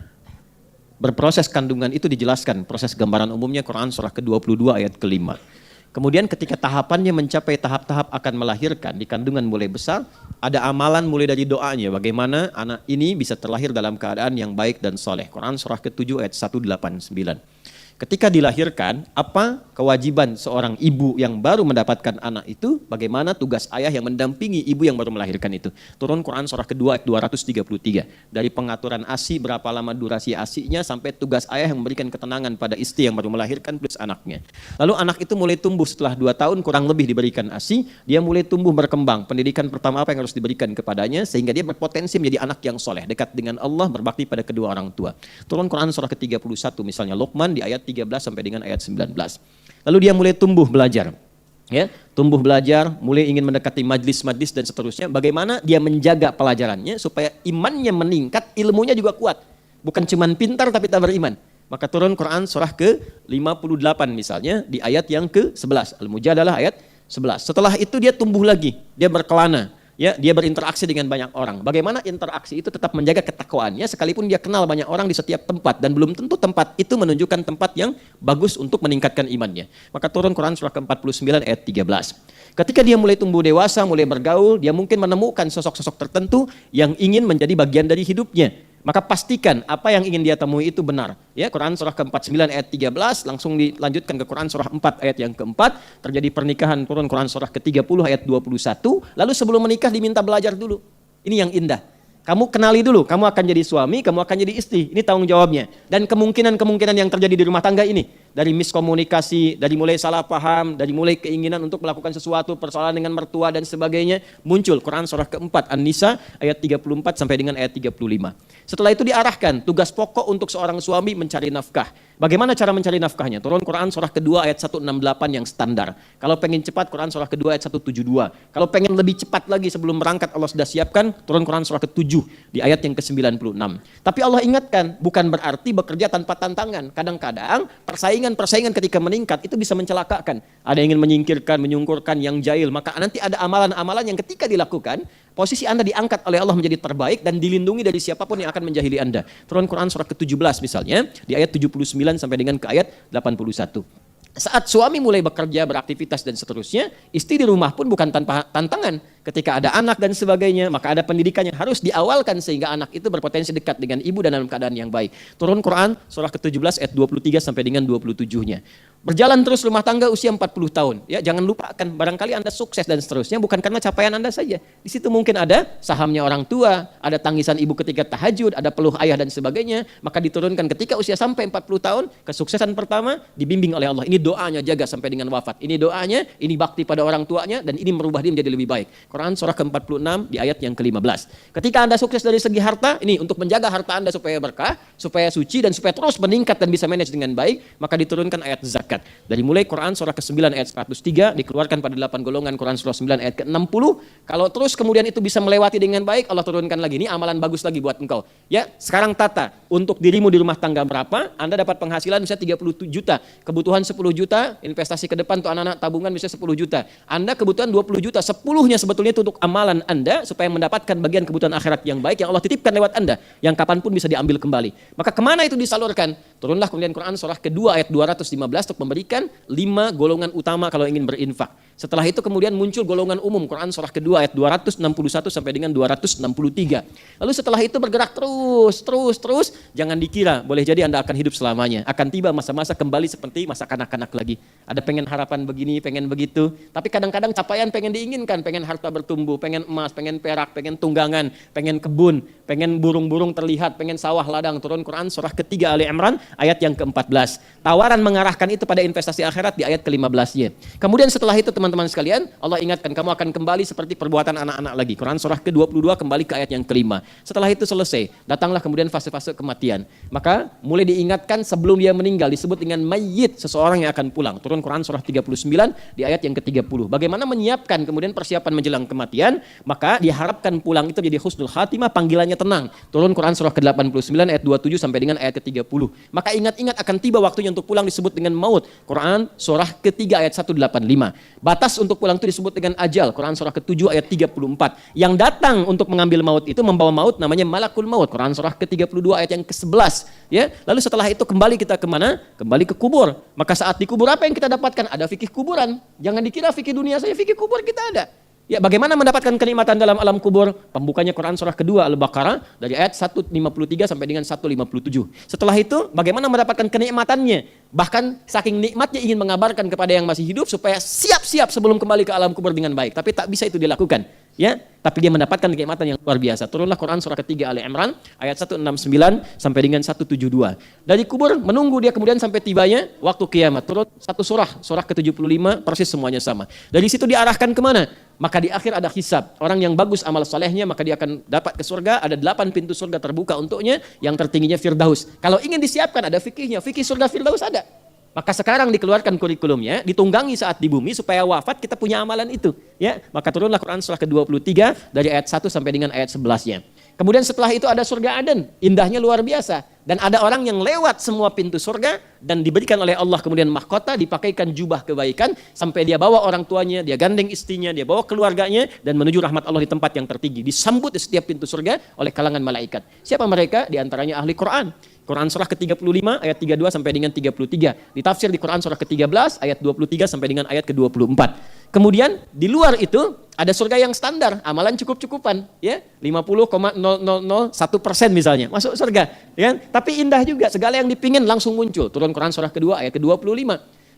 berproses kandungan itu dijelaskan, proses gambaran umumnya Quran surah ke-22 ayat ke-5. Kemudian ketika tahapannya mencapai tahap-tahap akan melahirkan, di kandungan mulai besar, ada amalan mulai dari doanya, bagaimana anak ini bisa terlahir dalam keadaan yang baik dan soleh. Quran surah ke-7 ayat 189. Ketika dilahirkan, apa kewajiban seorang ibu yang baru mendapatkan anak itu, bagaimana tugas ayah yang mendampingi ibu yang baru melahirkan itu. Turun Quran surah kedua ayat 233. Dari pengaturan ASI, berapa lama durasi ASI-nya, sampai tugas ayah yang memberikan ketenangan pada istri yang baru melahirkan plus anaknya. Lalu anak itu mulai tumbuh setelah 2 tahun kurang lebih diberikan ASI, dia mulai tumbuh berkembang. Pendidikan pertama apa yang harus diberikan kepadanya, sehingga dia berpotensi menjadi anak yang soleh, dekat dengan Allah, berbakti pada kedua orang tua. Turun Quran surah ke-31 misalnya Luqman di ayat 13 sampai dengan ayat 19. Lalu dia mulai tumbuh belajar. Ya, tumbuh belajar, mulai ingin mendekati majlis-majlis dan seterusnya. Bagaimana dia menjaga pelajarannya supaya imannya meningkat, ilmunya juga kuat. Bukan cuma pintar tapi tak beriman. Maka turun Quran surah ke-58 misalnya di ayat yang ke-11. Al-Mujadalah ayat 11. Setelah itu dia tumbuh lagi, dia berkelana. Ya, dia berinteraksi dengan banyak orang. Bagaimana interaksi itu tetap menjaga ketakwaannya sekalipun dia kenal banyak orang di setiap tempat dan belum tentu tempat itu menunjukkan tempat yang bagus untuk meningkatkan imannya. Maka turun Quran surah ke-49 ayat 13. Ketika dia mulai tumbuh dewasa, mulai bergaul, dia mungkin menemukan sosok-sosok tertentu yang ingin menjadi bagian dari hidupnya. Maka pastikan apa yang ingin dia temui itu benar. Ya, Quran surah ke-49 ayat 13, langsung dilanjutkan ke Quran surah 4 ayat yang keempat, terjadi pernikahan, turun Quran surah ke-30 ayat 21, lalu sebelum menikah diminta belajar dulu. Ini yang indah. Kamu kenali dulu, kamu akan jadi suami, kamu akan jadi istri. Ini tanggung jawabnya. Dan kemungkinan-kemungkinan yang terjadi di rumah tangga ini, dari miskomunikasi, dari mulai salah paham, dari mulai keinginan untuk melakukan sesuatu, persoalan dengan mertua dan sebagainya, muncul Quran surah ke-4 An-Nisa ayat 34 sampai dengan ayat 35. Setelah itu diarahkan tugas pokok untuk seorang suami mencari nafkah. Bagaimana cara mencari nafkahnya? Turun Quran surah kedua ayat 168 yang standar. Kalau pengen cepat Quran surah kedua ayat 172. Kalau pengen lebih cepat lagi sebelum berangkat Allah sudah siapkan, turun Quran surah ke-7 di ayat yang ke-96. Tapi Allah ingatkan, bukan berarti bekerja tanpa tantangan. Kadang-kadang persaingan ketika meningkat itu bisa mencelakakan. Ada yang ingin menyingkirkan, menyungkurkan yang jahil, maka nanti ada amalan-amalan yang ketika dilakukan, posisi Anda diangkat oleh Allah menjadi terbaik dan dilindungi dari siapapun yang akan menjahili Anda. Turun Quran surah ke-17 misalnya, di ayat 79 sampai dengan ke ayat 81. Saat suami mulai bekerja, beraktivitas dan seterusnya, istri di rumah pun bukan tanpa tantangan. ketika ada anak dan sebagainya, maka ada pendidikan yang harus diawalkan sehingga anak itu berpotensi dekat dengan ibu dan dalam keadaan yang baik. Turun Quran surah ke-17 ayat 23 sampai dengan 27-nya. Berjalan terus rumah tangga usia 40 tahun. Ya, jangan lupakan barangkali Anda sukses dan seterusnya bukan karena capaian Anda saja. Di situ mungkin ada sahamnya orang tua, ada tangisan ibu ketika tahajud, ada peluh ayah dan sebagainya. Maka diturunkan ketika usia sampai 40 tahun, kesuksesan pertama dibimbing oleh Allah. Ini doanya jaga sampai dengan wafat. Ini doanya, ini bakti pada orang tuanya dan ini merubah dia menjadi lebih baik. Quran surah ke-46 di ayat yang ke-15. Ketika Anda sukses dari segi harta, ini untuk menjaga harta Anda supaya berkah, supaya suci dan supaya terus meningkat dan bisa manage dengan baik, maka diturunkan ayat zakat. Dari mulai Quran surah ke-9 ayat 103 dikeluarkan pada 8 golongan, Quran surah 9 ayat ke-60. Kalau terus kemudian itu bisa melewati dengan baik, Allah turunkan lagi. Ini amalan bagus lagi buat engkau. Ya, sekarang tata untuk dirimu di rumah tangga berapa? Anda dapat penghasilan misalnya 30 juta, kebutuhan 10 juta, investasi ke depan untuk anak-anak tabungan misalnya 10 juta. Anda kebutuhan 20 juta, 10-nya sebetulnya itu untuk amalan Anda supaya mendapatkan bagian kebutuhan akhirat yang baik yang Allah titipkan lewat Anda, yang kapanpun bisa diambil kembali. Maka kemana itu disalurkan? Turunlah kemudian Quran surah kedua ayat 215 untuk memberikan 5 golongan utama kalau ingin berinfak. Setelah itu kemudian muncul golongan umum, Quran surah kedua ayat 261 sampai dengan 263. Lalu setelah itu bergerak terus. Jangan dikira boleh jadi Anda akan hidup selamanya. Akan tiba masa-masa kembali seperti masa kanak-kanak lagi. Ada pengen harapan begini, pengen begitu. Tapi kadang-kadang capaian pengen diinginkan, pengen harta bertumbuh, pengen emas, pengen perak, pengen tunggangan, pengen kebun, pengen burung-burung terlihat, pengen sawah ladang. Turun Quran surah ketiga Ali Imran ayat yang ke-14. Tawaran mengarahkan itu pada investasi akhirat di ayat ke-15-nya. Kemudian setelah itu teman-teman sekalian, Allah ingatkan kamu akan kembali seperti perbuatan anak-anak lagi. Quran surah ke-22 kembali ke ayat yang ke-5. Setelah itu selesai, datanglah kemudian fase-fase kematian. Maka mulai diingatkan sebelum dia meninggal disebut dengan mayyit, seseorang yang akan pulang. Turun Quran surah 39 di ayat yang ke-30. Bagaimana menyiapkan kemudian persiapan menjelang kematian? Maka diharapkan pulang itu jadi husnul khatimah, panggilannya tenang. Turun Quran surah ke-89 ayat 27 sampai dengan ayat ke-30. Maka ingat-ingat akan tiba waktunya untuk pulang disebut dengan maut. Quran surah ketiga ayat 185. Batas untuk pulang itu disebut dengan ajal. Quran surah ke-7 ayat 34. Yang datang untuk mengambil maut itu membawa maut namanya malakul maut. Quran surah ke-32 ayat yang ke-11. Ya, lalu setelah itu kembali kita kemana? Kembali ke kubur. Maka saat di kubur apa yang kita dapatkan? Ada fikih kuburan. Jangan dikira fikih dunia saja, fikih kubur kita ada. Ya, bagaimana mendapatkan kenikmatan dalam alam kubur? Pembukanya Quran surah kedua Al-Baqarah dari ayat 153 sampai dengan 157. Setelah itu, bagaimana mendapatkan kenikmatannya? Bahkan saking nikmatnya ingin mengabarkan kepada yang masih hidup supaya siap-siap sebelum kembali ke alam kubur dengan baik. Tapi tak bisa itu dilakukan. Ya, tapi dia mendapatkan kenikmatan yang luar biasa. Turunlah Quran surah ketiga Ali Imran ayat 169 sampai dengan 172. Dari kubur menunggu dia kemudian sampai tibanya waktu kiamat. Turun satu surah ke-75 persis semuanya sama. Dari situ diarahkan kemana? Maka di akhir ada hisab. Orang yang bagus amal salehnya maka dia akan dapat ke surga. Ada 8 pintu surga terbuka untuknya. Yang tertingginya Firdaus. Kalau ingin disiapkan ada fikihnya. Fikih surga Firdaus ada. Maka sekarang dikeluarkan kurikulumnya, ditunggangi saat di bumi supaya wafat kita punya amalan itu. Ya, maka turunlah Quran surah ke-23 dari ayat 1 sampai dengan ayat 11-nya. Kemudian setelah itu ada surga Aden, indahnya luar biasa. Dan ada orang yang lewat semua pintu surga dan diberikan oleh Allah kemudian mahkota, dipakaikan jubah kebaikan sampai dia bawa orang tuanya, dia gandeng istrinya, dia bawa keluarganya dan menuju rahmat Allah di tempat yang tertinggi. Disambut di setiap pintu surga oleh kalangan malaikat. Siapa mereka? Di antaranya ahli Quran. Quran surah ke-35 ayat 32 sampai dengan 33. Ditafsir di Quran surah ke-13 ayat 23 sampai dengan ayat ke-24. Kemudian di luar itu ada surga yang standar, amalan cukup-cukupan, ya 50,0001% misalnya masuk surga, ya. Tapi indah juga, segala yang dipingin langsung muncul. Turun Quran surah kedua ayat ke-25.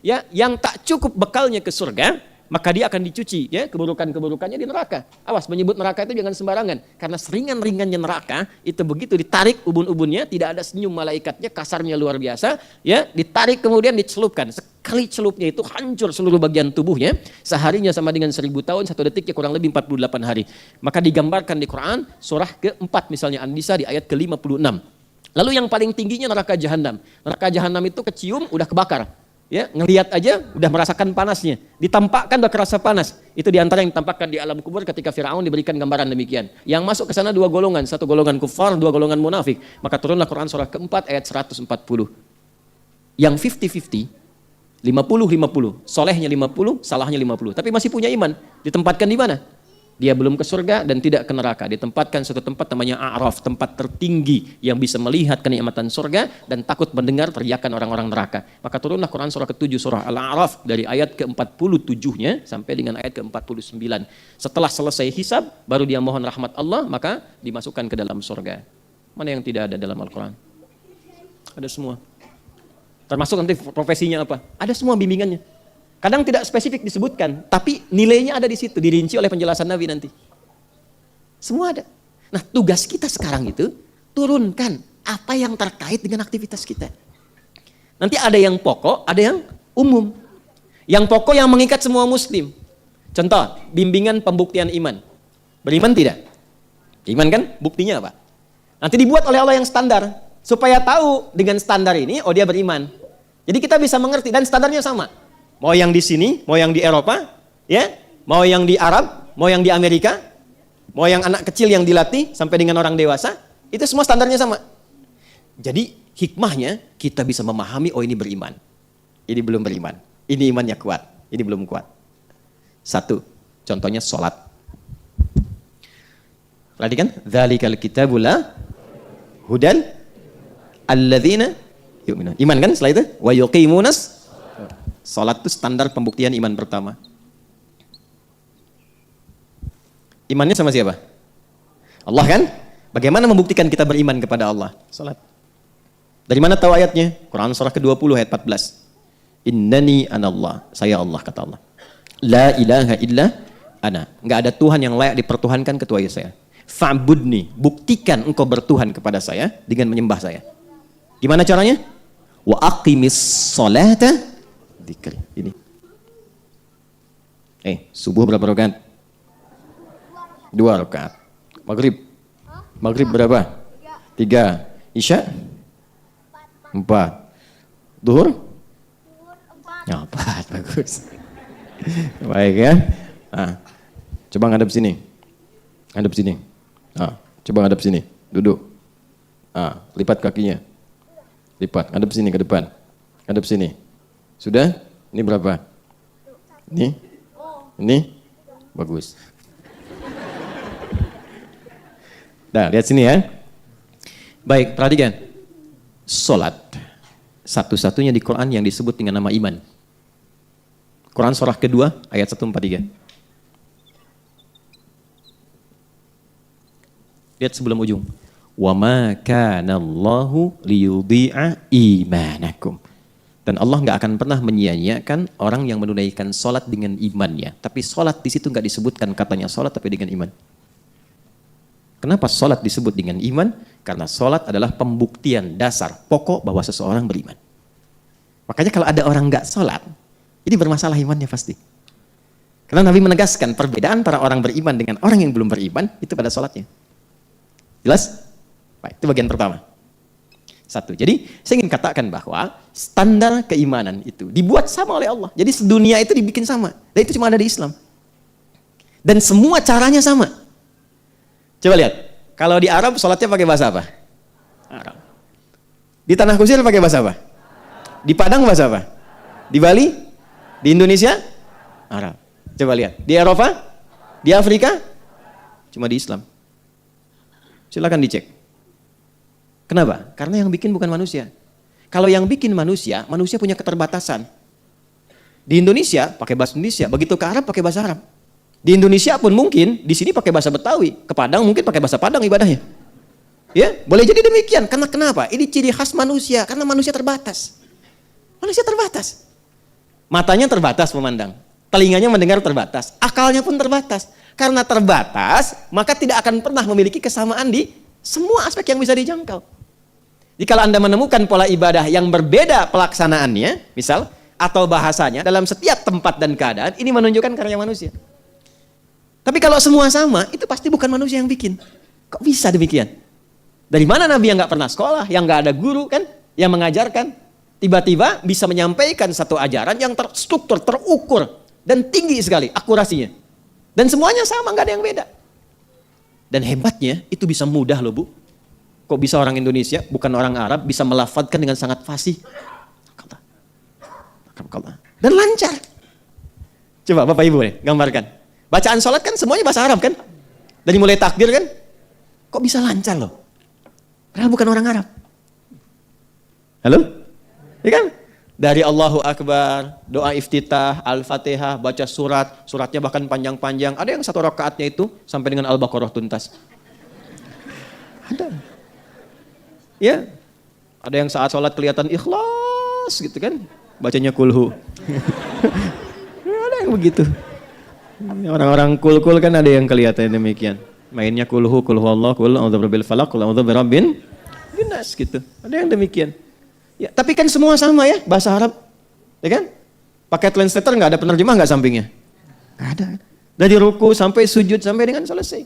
Ya, yang tak cukup bekalnya ke surga, maka dia akan dicuci, ya, keburukan-keburukannya di neraka. Awas, menyebut neraka itu jangan sembarangan, karena seringan-ringannya neraka itu begitu ditarik ubun-ubunnya, tidak ada senyum malaikatnya, kasarnya luar biasa, ya, ditarik kemudian dicelupkan. Sekali celupnya itu hancur seluruh bagian tubuhnya, seharinya sama dengan 1000 tahun, 1 detiknya kurang lebih 48 hari. Maka digambarkan di Quran surah ke-4 misalnya An-Nisa di ayat ke-56. Lalu yang paling tingginya neraka jahanam. Neraka jahanam itu kecium udah kebakar. Ya, ngelihat aja udah merasakan panasnya. Ditampakkan udah kerasa panas. Itu diantara yang ditampakkan di alam kubur ketika Firaun diberikan gambaran demikian. Yang masuk ke sana 2 golongan, 1 golongan kufar, 2 golongan munafik. Maka turunlah Quran surah ke-4 ayat 140. Yang 50-50, 50-50, solehnya 50, salahnya 50. Tapi masih punya iman. Ditempatkan di mana? Dia belum ke surga dan tidak ke neraka. Ditempatkan suatu tempat namanya A'raf, tempat tertinggi yang bisa melihat kenikmatan surga dan takut mendengar teriakan orang-orang neraka. Maka turunlah Quran surah ke-7 surah Al-A'raf dari ayat ke-47-nya sampai dengan ayat ke-49. Setelah selesai hisab, baru dia mohon rahmat Allah, maka dimasukkan ke dalam surga. Mana yang tidak ada dalam Al-Quran? Ada semua. Termasuk nanti profesinya apa? Ada semua bimbingannya. Kadang tidak spesifik disebutkan, tapi nilainya ada di situ, dirinci oleh penjelasan Nabi nanti. Semua ada. Nah, tugas kita sekarang itu turunkan apa yang terkait dengan aktivitas kita. Nanti ada yang pokok, ada yang umum. Yang pokok yang mengikat semua muslim. Contoh, bimbingan pembuktian iman. Beriman tidak? Iman kan? Buktinya apa? Nanti dibuat oleh Allah yang standar. Supaya tahu dengan standar ini, oh dia beriman. Jadi kita bisa mengerti dan standarnya sama. Mau yang di sini, mau yang di Eropa, ya, mau yang di Arab, mau yang di Amerika, mau yang anak kecil yang dilatih sampai dengan orang dewasa, itu semua standarnya sama. Jadi hikmahnya kita bisa memahami, oh ini beriman, ini belum beriman, ini imannya kuat, ini belum kuat. Satu, contohnya sholat. Perhatikan, dzalikal kitabul la hudan alladzina yu'minun. Iman kan setelah itu? Wa yuqimunas. Salat itu standar pembuktian iman pertama. Imannya sama siapa? Allah kan? Bagaimana membuktikan kita beriman kepada Allah? Salat. Dari mana tahu ayatnya? Quran surah ke-20 ayat 14. Innani anallah. Saya Allah, kata Allah. La ilaha illa ana. Enggak ada Tuhan yang layak dipertuhankan kecuali saya. Fa'budni. Buktikan engkau bertuhan kepada saya dengan menyembah saya. Gimana caranya? Wa aqimis sholata dzikri. Ini. Subuh berapa rakaat? 2 rakaat. Maghrib? Maghrib berapa? 3. Isya? 4. Duhur? 4. Bagus. Baik ya. Nah, coba ngadep sini. Ngadep sini. Nah, coba ngadep sini. Duduk. Nah, lipat kakinya. Lipat. Ngadep sini ke depan. Ngadep sini. Sudah? Ini berapa? Ini? Ini? Bagus. Nah, lihat sini ya. Baik, perhatikan. Salat. Satu-satunya di Quran yang disebut dengan nama iman. Quran surah kedua ayat 143. Lihat sebelum ujung. Wa ma kana Allahu liyudhi'a imanakum. Dan Allah nggak akan pernah menyia-nyiakan orang yang menunaikan sholat dengan imannya. Tapi sholat di situ nggak disebutkan katanya sholat, tapi dengan iman. Kenapa sholat disebut dengan iman? Karena sholat adalah pembuktian dasar pokok bahwa seseorang beriman. Makanya kalau ada orang nggak sholat, ini bermasalah imannya pasti. Karena Nabi menegaskan perbedaan antara orang beriman dengan orang yang belum beriman itu pada sholatnya. Jelas? Baik, itu bagian pertama. Satu. Jadi saya ingin katakan bahwa standar keimanan itu dibuat sama oleh Allah. Jadi sedunia itu dibikin sama. Dan itu cuma ada di Islam. Dan semua caranya sama. Coba lihat. Kalau di Arab sholatnya pakai bahasa apa? Arab. Di Tanah Kusir pakai bahasa apa? Di Padang bahasa apa? Di Bali? Di Indonesia? Arab. Coba lihat. Di Eropa? Di Afrika? Cuma di Islam. Silakan dicek. Kenapa? Karena yang bikin bukan manusia. Kalau yang bikin manusia, manusia punya keterbatasan. Di Indonesia pakai bahasa Indonesia, begitu ke Arab pakai bahasa Arab. Di Indonesia pun mungkin, di sini pakai bahasa Betawi, ke Padang mungkin pakai bahasa Padang ibadahnya. Ya, boleh jadi demikian. Karena kenapa? Ini ciri khas manusia, karena manusia terbatas. Manusia terbatas. Matanya terbatas memandang, telinganya mendengar terbatas, akalnya pun terbatas. Karena terbatas, maka tidak akan pernah memiliki kesamaan di semua aspek yang bisa dijangkau. Jadi kalau Anda menemukan pola ibadah yang berbeda pelaksanaannya, misal, atau bahasanya dalam setiap tempat dan keadaan, ini menunjukkan karya manusia. Tapi kalau semua sama, itu pasti bukan manusia yang bikin. Kok bisa demikian? Dari mana Nabi yang nggak pernah sekolah, yang nggak ada guru kan, yang mengajarkan, tiba-tiba bisa menyampaikan satu ajaran yang terstruktur, terukur, dan tinggi sekali akurasinya. Dan semuanya sama, nggak ada yang beda. Dan hebatnya, itu bisa mudah loh Bu. Kok bisa orang Indonesia, bukan orang Arab, bisa melafadzkan dengan sangat fasih. Dan lancar. Coba Bapak Ibu nih, gambarkan. Bacaan sholat kan semuanya bahasa Arab kan? Dari mulai takbir kan? Kok bisa lancar loh? Padahal bukan orang Arab. Halo? Ya kan? Dari Allahu Akbar, doa iftitah, Al-Fatihah, baca surat, suratnya bahkan panjang-panjang. Ada yang satu rakaatnya itu sampai dengan Al-Baqarah tuntas. Ada. Ya. Ada yang saat sholat kelihatan ikhlas gitu kan? Bacanya kulhu. Ada yang begitu. Orang-orang kul-kul kan ada yang kelihatan demikian. Mainnya kulhu Allah, kul a'udzu birabbil falaq, kul a'udzu birabbin nas gitu. Ada yang demikian. Ya, tapi kan semua sama ya, bahasa Arab. Ya kan? Pakai translator enggak ada penerjemah enggak sampingnya? Enggak ada. Dari ruku sampai sujud sampai dengan selesai.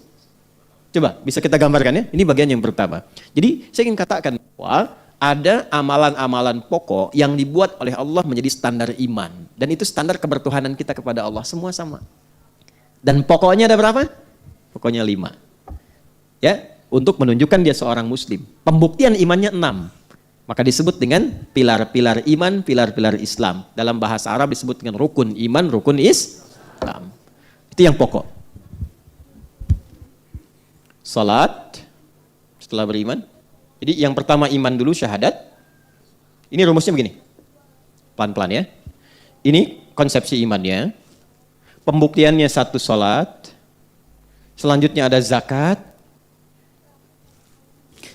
Coba bisa kita gambarkan ya. Ini bagian yang pertama. Jadi saya ingin katakan bahwa ada amalan-amalan pokok yang dibuat oleh Allah menjadi standar iman. Dan itu standar kebertuhanan kita kepada Allah. Semua sama. Dan pokoknya ada berapa? Pokoknya 5. Ya, untuk menunjukkan dia seorang muslim. Pembuktian imannya 6. Maka disebut dengan pilar-pilar iman, pilar-pilar Islam. Dalam bahasa Arab disebut dengan rukun iman, rukun Islam. Itu yang pokok. Salat, setelah beriman. Jadi yang pertama iman dulu, syahadat. Ini rumusnya begini. Pelan-pelan ya. Ini konsepsi imannya. Pembuktiannya 1 salat. Selanjutnya ada zakat.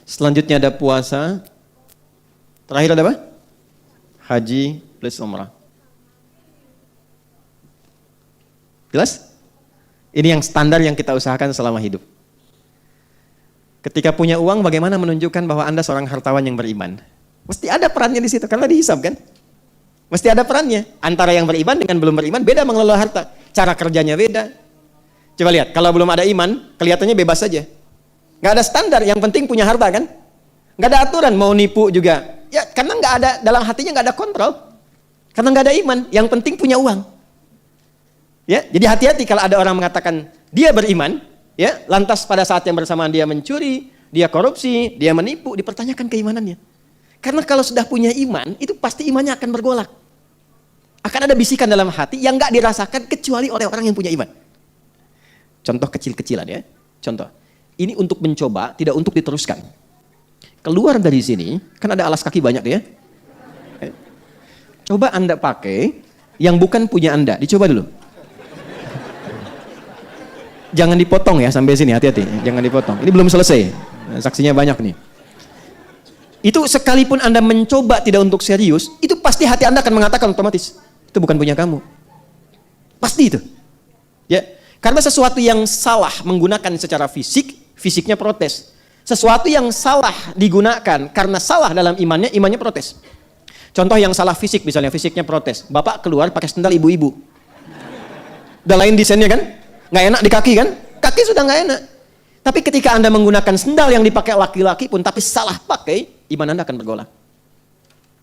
Selanjutnya ada puasa. Terakhir ada apa? Haji plus umrah. Jelas? Ini yang standar yang kita usahakan selama hidup. Ketika punya uang, bagaimana menunjukkan bahwa Anda seorang hartawan yang beriman? Mesti ada perannya di situ, karena dihisab kan? Mesti ada perannya. Antara yang beriman dengan belum beriman, beda mengelola harta. Cara kerjanya beda. Coba lihat, kalau belum ada iman, kelihatannya bebas saja. Nggak ada standar, yang penting punya harta kan? Nggak ada aturan, mau nipu juga. Ya, karena nggak ada, dalam hatinya nggak ada kontrol. Karena nggak ada iman, yang penting punya uang. Ya, jadi hati-hati kalau ada orang mengatakan dia beriman, ya, lantas pada saat yang bersamaan dia mencuri, dia korupsi, dia menipu, dipertanyakan keimanannya. Karena kalau sudah punya iman, itu pasti imannya akan bergolak. Akan ada bisikan dalam hati yang nggak dirasakan kecuali oleh orang yang punya iman. Contoh kecil-kecilan ya. Contoh, ini untuk mencoba, tidak untuk diteruskan. Keluar dari sini, kan ada alas kaki banyak ya. Coba Anda pakai yang bukan punya Anda, dicoba dulu. Jangan dipotong ya sampai sini, hati-hati. Jangan dipotong. Ini belum selesai. Saksinya banyak nih. Itu sekalipun Anda mencoba tidak untuk serius, itu pasti hati Anda akan mengatakan otomatis, itu bukan punya kamu. Pasti itu. Ya. Karena sesuatu yang salah menggunakan secara fisik, fisiknya protes. Sesuatu yang salah digunakan karena salah dalam imannya, imannya protes. Contoh yang salah fisik, misalnya fisiknya protes. Bapak keluar pakai sendal ibu-ibu. Udah lain desainnya kan? Nggak enak di kaki kan? Kaki sudah nggak enak. Tapi ketika Anda menggunakan sendal yang dipakai laki-laki pun, tapi salah pakai, iman Anda akan bergolak.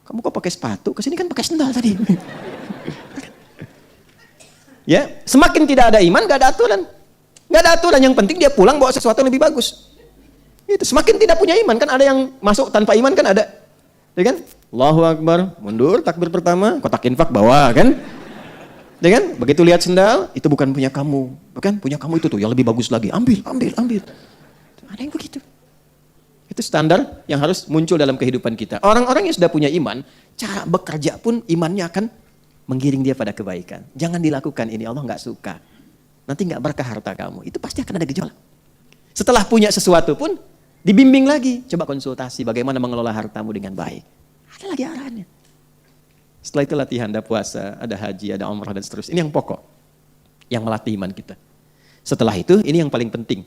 Kamu kok pakai sepatu? Kesini kan pakai sendal tadi. Ya, semakin tidak ada iman, nggak ada aturan. Nggak ada aturan, yang penting dia pulang bawa sesuatu yang lebih bagus. Itu semakin tidak punya iman, kan ada yang masuk tanpa iman kan ada. Ya kan? Allahu Akbar, mundur, takbir pertama, kotak infak bawa kan? Ya kan? Begitu lihat sendal, itu bukan punya kamu. Bukan punya kamu itu tuh yang lebih bagus lagi. Ambil. Ada yang begitu. Itu standar yang harus muncul dalam kehidupan kita. Orang-orang yang sudah punya iman, cara bekerja pun imannya akan menggiring dia pada kebaikan. Jangan dilakukan ini, Allah nggak suka. Nanti nggak berkah harta kamu. Itu pasti akan ada gejolak. Setelah punya sesuatu pun, dibimbing lagi. Coba konsultasi bagaimana mengelola hartamu dengan baik. Ada lagi arahannya. Setelah itu latihan, ada puasa, ada haji, ada umrah dan seterusnya. Ini yang pokok. Yang melatih iman kita. Setelah itu, ini yang paling penting.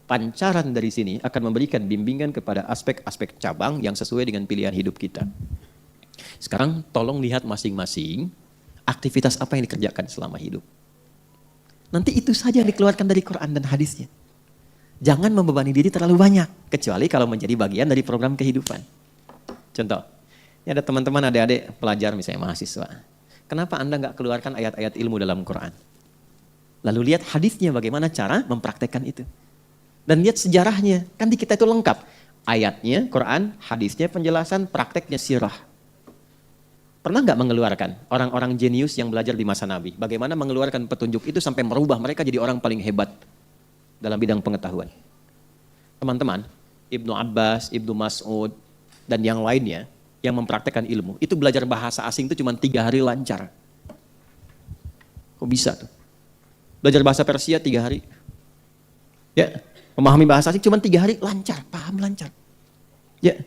Pancaran dari sini akan memberikan bimbingan kepada aspek-aspek cabang yang sesuai dengan pilihan hidup kita. Sekarang tolong lihat masing-masing aktivitas apa yang dikerjakan selama hidup. Nanti itu saja yang dikeluarkan dari Quran dan hadisnya. Jangan membebani diri terlalu banyak, kecuali kalau menjadi bagian dari program kehidupan. Contoh, ini ada teman-teman adik-adik pelajar misalnya mahasiswa. Kenapa Anda nggak keluarkan ayat-ayat ilmu dalam Quran? Lalu lihat hadisnya bagaimana cara mempraktekkan itu. Dan lihat sejarahnya, kan di kita itu lengkap. Ayatnya, Quran, hadisnya, penjelasan, prakteknya sirah. Pernah nggak mengeluarkan orang-orang jenius yang belajar di masa Nabi? Bagaimana mengeluarkan petunjuk itu sampai merubah mereka jadi orang paling hebat dalam bidang pengetahuan? Teman-teman, Ibnu Abbas, Ibnu Mas'ud, dan yang lainnya yang mempraktekkan ilmu, itu belajar bahasa asing itu cuma 3 hari lancar. Kok bisa tuh? Belajar bahasa Persia 3 hari. Ya, memahami bahasa asing cuma 3 hari lancar, paham lancar. Ya,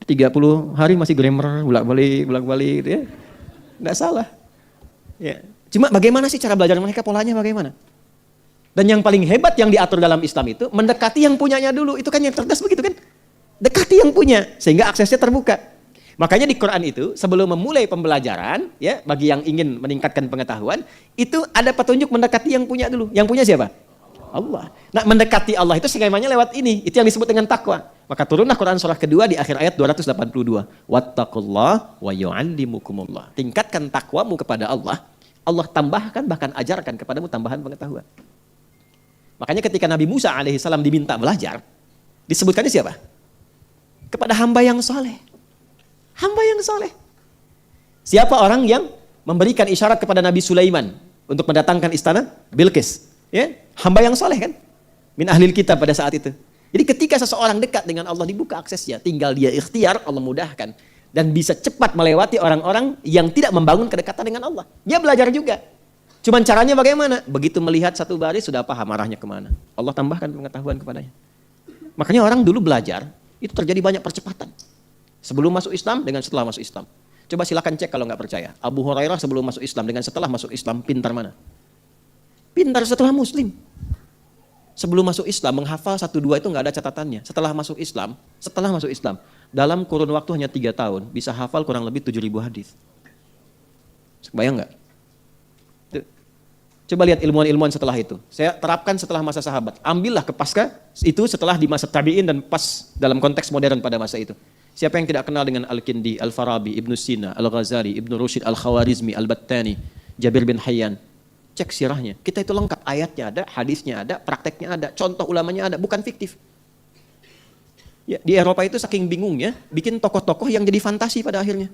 30 hari masih grammar, bolak-balik gitu ya. Nggak salah. Ya. Cuma bagaimana sih cara belajar mereka, polanya bagaimana? Dan yang paling hebat yang diatur dalam Islam itu, mendekati yang punyanya dulu. Itu kan yang cerdas begitu kan? Dekati yang punya, sehingga aksesnya terbuka. Makanya di Quran itu, sebelum memulai pembelajaran, ya bagi yang ingin meningkatkan pengetahuan, itu ada petunjuk mendekati yang punya dulu. Yang punya siapa? Allah. Nah, mendekati Allah itu skemanya lewat ini. Itu yang disebut dengan takwa. Maka turunlah Quran surah kedua di akhir ayat 282. Wattaqullah wa yu'allimukumullah. Tingkatkan takwamu kepada Allah. Allah tambahkan, bahkan ajarkan kepadamu tambahan pengetahuan. Makanya ketika Nabi Musa alaihissalam diminta belajar, disebutkannya siapa? Kepada hamba yang soleh. Hamba yang soleh. Siapa orang yang memberikan isyarat kepada Nabi Sulaiman untuk mendatangkan istana Bilqis? Ya, hamba yang soleh kan, min ahlil kitab pada saat itu. Jadi ketika seseorang dekat dengan Allah dibuka aksesnya, tinggal dia ikhtiar, Allah mudahkan dan bisa cepat melewati orang-orang yang tidak membangun kedekatan dengan Allah. Dia belajar juga. Cuman caranya bagaimana? Begitu melihat satu baris sudah paham arahnya kemana. Allah tambahkan pengetahuan kepadanya. Makanya orang dulu belajar itu terjadi banyak percepatan. Sebelum masuk Islam dengan setelah masuk Islam. Coba silakan cek kalau nggak percaya. Abu Hurairah sebelum masuk Islam dengan setelah masuk Islam pintar mana? Pintar setelah Muslim. Sebelum masuk Islam menghafal 1-2 itu nggak ada catatannya. Setelah masuk Islam dalam kurun waktu hanya 3 tahun bisa hafal kurang lebih 7.000 hadis. Bayang nggak? Coba lihat ilmuwan-ilmuwan setelah itu. Saya terapkan setelah masa sahabat. Ambillah ke pasca itu setelah di masa tabi'in dan pas dalam konteks modern pada masa itu. Siapa yang tidak kenal dengan Al-Kindi, Al-Farabi, Ibnu Sina, Al-Ghazali, Ibnu Rushd, Al-Khawarizmi, Al-Battani, Jabir bin Hayyan. Cek sirahnya. Kita itu lengkap. Ayatnya ada, hadisnya ada, prakteknya ada, contoh ulamanya ada, bukan fiktif. Ya, di Eropa itu saking bingungnya, bikin tokoh-tokoh yang jadi fantasi pada akhirnya.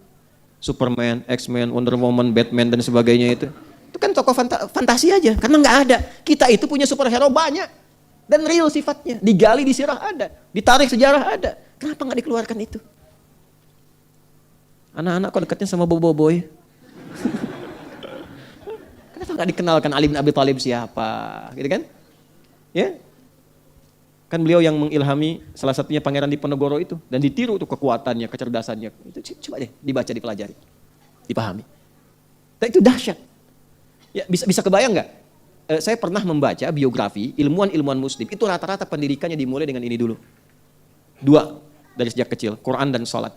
Superman, X-Men, Wonder Woman, Batman, dan sebagainya itu. Itu kan tokoh fantasi aja, karena nggak ada. Kita itu punya superhero banyak. Dan real sifatnya. Digali di sirah ada, ditarik sejarah ada. Kenapa nggak dikeluarkan itu? Anak-anak kok dekatnya sama boboiboy? Kenapa nggak dikenalkan Ali bin Abi Thalib siapa, gitu kan? Ya, kan beliau yang mengilhami salah satunya Pangeran Diponegoro itu dan ditiru tuh kekuatannya, kecerdasannya. Itu coba deh dibaca, dipelajari, dipahami. Dan itu dahsyat. Ya, bisa kebayang nggak? Saya pernah membaca biografi ilmuwan-ilmuwan Muslim itu rata-rata pendidikannya dimulai dengan ini dulu. 2 dari sejak kecil, Quran dan Salat.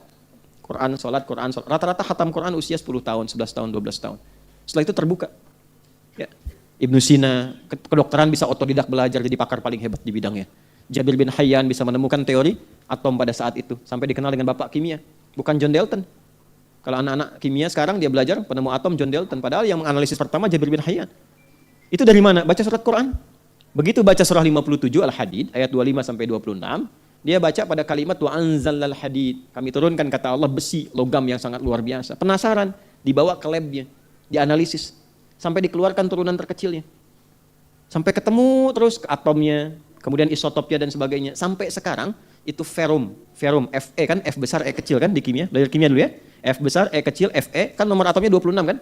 Quran, Salat. Rata-rata khatam Quran usia 10 tahun, 11 tahun, 12 tahun. Setelah itu terbuka. Ya. Ibnu Sina, kedokteran bisa otodidak belajar jadi pakar paling hebat di bidangnya. Jabir bin Hayyan bisa menemukan teori atom pada saat itu. Sampai dikenal dengan bapak kimia. Bukan John Dalton. Kalau anak-anak kimia sekarang dia belajar penemu atom John Dalton. Padahal yang menganalisis pertama Jabir bin Hayyan. Itu dari mana? Baca surat Quran. Begitu baca surah 57 Al-Hadid ayat 25 sampai 26, dia baca pada kalimat wa anzalal hadid. Kami turunkan kata Allah besi, logam yang sangat luar biasa. Penasaran, dibawa ke labnya, dianalisis sampai dikeluarkan turunan terkecilnya. Sampai ketemu terus atomnya, kemudian isotopnya dan sebagainya. Sampai sekarang itu ferum, Fe kan, F besar E kecil kan di kimia, belajar kimia dulu ya. F besar E kecil Fe kan nomor atomnya 26 kan?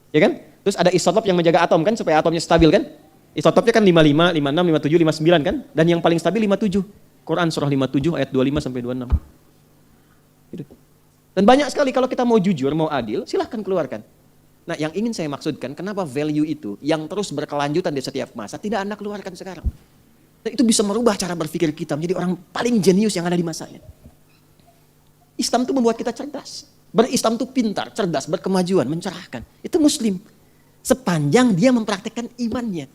Ya kan? Terus ada isotop yang menjaga atom kan supaya atomnya stabil kan? Isotopnya kan 55, 56, 57, 59 kan? Dan yang paling stabil 57. Quran surah 57 ayat 25 sampai 26. Gitu. Dan banyak sekali kalau kita mau jujur, mau adil, silahkan keluarkan. Nah, yang ingin saya maksudkan, kenapa value itu yang terus berkelanjutan di setiap masa tidak Anda keluarkan sekarang? Dan itu bisa merubah cara berpikir kita menjadi orang paling jenius yang ada di masanya. Islam itu membuat kita cerdas. Berislam itu pintar, cerdas, berkemajuan, mencerahkan. Itu Muslim. Sepanjang dia mempraktekkan imannya.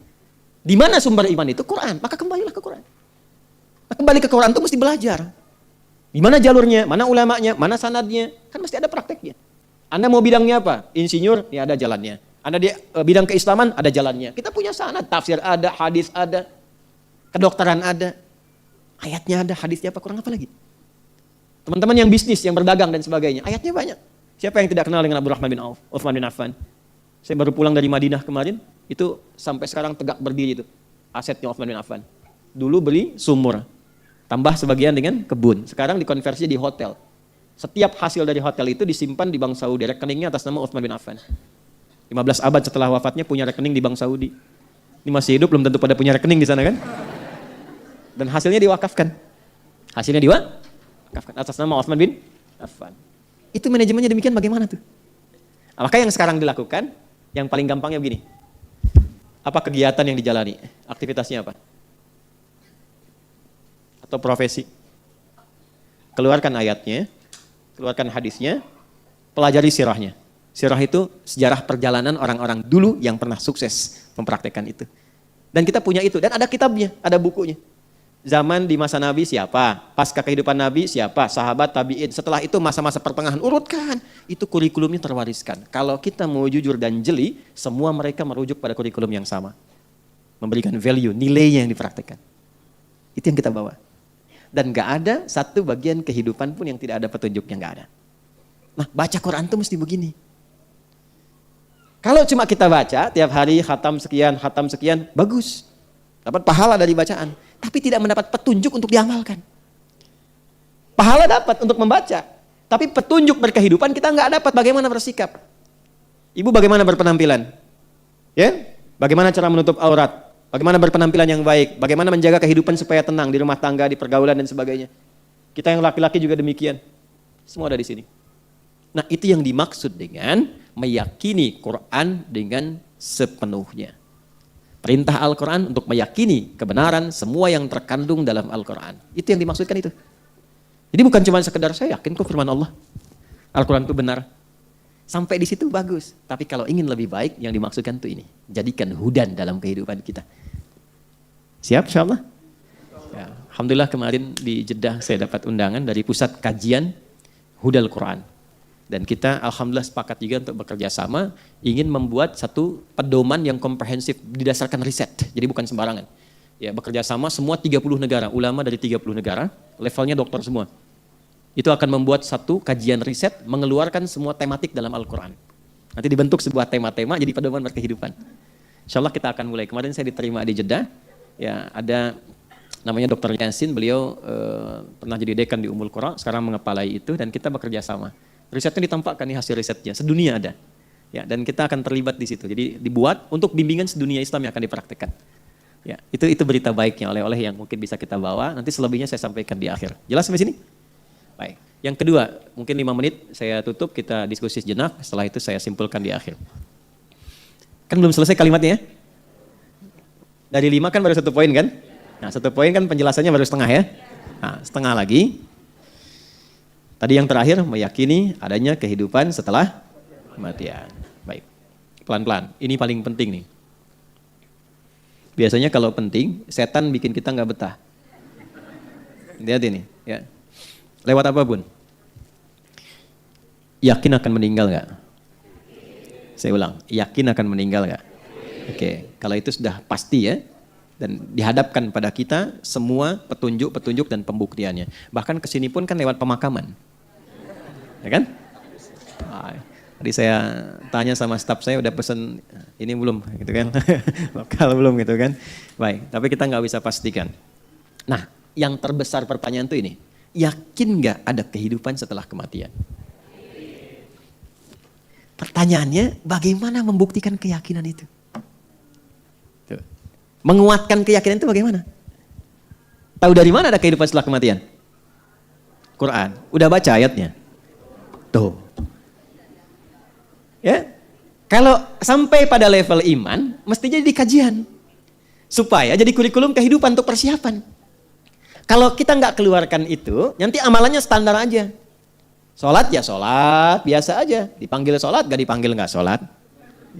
Di mana sumber iman itu? Quran. Maka kembalilah ke Quran. Nah, kembali ke Quran itu mesti belajar. Di mana jalurnya, mana ulamanya, mana sanadnya. Kan mesti ada prakteknya. Anda mau bidangnya apa? Insinyur, ya ada jalannya. Anda di bidang keislaman, ada jalannya. Kita punya sanad, tafsir ada, hadis ada, kedokteran ada, ayatnya ada, hadisnya apa, kurang apa lagi? Teman-teman yang bisnis, yang berdagang dan sebagainya, ayatnya banyak. Siapa yang tidak kenal dengan Abdurrahman bin Auf, Utsman bin Affan? Saya baru pulang dari Madinah kemarin, itu sampai sekarang tegak berdiri itu asetnya Utsman bin Affan. Dulu beli sumur, tambah sebagian dengan kebun. Sekarang dikonversi di hotel. Setiap hasil dari hotel itu disimpan di Bank Saudi, rekeningnya atas nama Utsman bin Affan. 15 abad setelah wafatnya punya rekening di Bank Saudi. Ini masih hidup, belum tentu pada punya rekening di sana kan? Dan hasilnya diwakafkan. Hasilnya diwakafkan atas nama Utsman bin Affan. Itu manajemennya demikian, bagaimana tuh? Maka yang sekarang dilakukan, yang paling gampangnya begini. Apa kegiatan yang dijalani? Aktivitasnya apa? Atau profesi? Keluarkan ayatnya, keluarkan hadisnya, pelajari sirahnya. Sirah itu sejarah perjalanan orang-orang dulu yang pernah sukses mempraktekkan itu. Dan kita punya itu, dan ada kitabnya, ada bukunya. Zaman di masa Nabi siapa? Pasca kehidupan Nabi siapa? Sahabat, tabi'in. Setelah itu masa-masa pertengahan, urutkan. Itu kurikulumnya terwariskan. Kalau kita mau jujur dan jeli, semua mereka merujuk pada kurikulum yang sama. Memberikan value, nilainya yang dipraktekkan. Itu yang kita bawa. Dan gak ada satu bagian kehidupan pun yang tidak ada petunjuknya, gak ada. Nah, baca Quran itu mesti begini. Kalau cuma kita baca, tiap hari khatam sekian, bagus. Dapat pahala dari bacaan. Tapi tidak mendapat petunjuk untuk diamalkan. Pahala dapat untuk membaca. Tapi petunjuk berkehidupan kita nggak dapat bagaimana bersikap. Ibu bagaimana berpenampilan? Ya? Bagaimana cara menutup aurat? Bagaimana berpenampilan yang baik? Bagaimana menjaga kehidupan supaya tenang di rumah tangga, di pergaulan dan sebagainya. Kita yang laki-laki juga demikian. Semua ada di sini. Nah, itu yang dimaksud dengan meyakini Quran dengan sepenuhnya. Perintah Al-Quran untuk meyakini kebenaran semua yang terkandung dalam Al-Quran. Itu yang dimaksudkan itu. Jadi bukan cuma sekedar saya yakin kok firman Allah. Al-Quran itu benar. Sampai di situ bagus. Tapi kalau ingin lebih baik, yang dimaksudkan itu ini. Jadikan hudan dalam kehidupan kita. Siap insya Allah? Ya, Alhamdulillah kemarin di Jeddah saya dapat undangan dari pusat kajian Hudal Quran. Dan kita alhamdulillah sepakat juga untuk bekerja sama, ingin membuat satu pedoman yang komprehensif didasarkan riset. Jadi bukan sembarangan. Ya, bekerja sama semua 30 negara, ulama dari 30 negara, levelnya doktor semua. Itu akan membuat satu kajian riset, mengeluarkan semua tematik dalam Al-Quran. Nanti dibentuk sebuah tema-tema jadi pedoman berkehidupan. Insya Allah kita akan mulai. Kemarin saya diterima di Jeddah, ya ada namanya Dr. Yasin, beliau pernah jadi dekan di Ummul Qura, sekarang mengepalai itu, dan kita bekerja sama. Risetnya ditampakkan nih hasil risetnya, sedunia ada. Ya, dan kita akan terlibat di situ. Jadi dibuat untuk bimbingan sedunia Islam yang akan dipraktekkan. Ya, itu berita baiknya oleh-oleh yang mungkin bisa kita bawa. Nanti selebihnya saya sampaikan di akhir. Jelas sampai sini? Baik. Yang kedua, mungkin 5 menit saya tutup, kita diskusi sejenak. Setelah itu saya simpulkan di akhir. Kan belum selesai kalimatnya ya? Dari 5 kan baru 1 poin kan? Nah, 1 poin kan penjelasannya baru setengah ya? Nah, setengah lagi. Tadi yang terakhir, meyakini adanya kehidupan setelah kematian. Baik, pelan-pelan. Ini paling penting nih. Biasanya kalau penting, setan bikin kita nggak betah. Lihat ini, ya. Lewat apapun. Yakin akan meninggal nggak? Saya ulang, yakin akan meninggal nggak? Oke, kalau itu sudah pasti ya. Dan dihadapkan pada kita semua petunjuk-petunjuk dan pembuktiannya. Bahkan kesini pun kan lewat pemakaman. Ya kan? Tadi saya tanya sama staf saya, udah pesen ini belum gitu kan. Lokal belum gitu kan. Baik, tapi kita nggak bisa pastikan. Nah, yang terbesar pertanyaan itu ini. Yakin nggak ada kehidupan setelah kematian? Pertanyaannya, bagaimana membuktikan keyakinan itu? Menguatkan keyakinan itu bagaimana? Tahu dari mana ada kehidupan setelah kematian? Quran. Udah baca ayatnya? Tuh. Ya. Kalau sampai pada level iman, mestinya jadi kajian. Supaya jadi kurikulum kehidupan untuk persiapan. Kalau kita nggak keluarkan itu, nanti amalannya standar aja. Sholat ya sholat, biasa aja. Dipanggil sholat, nggak dipanggil nggak sholat.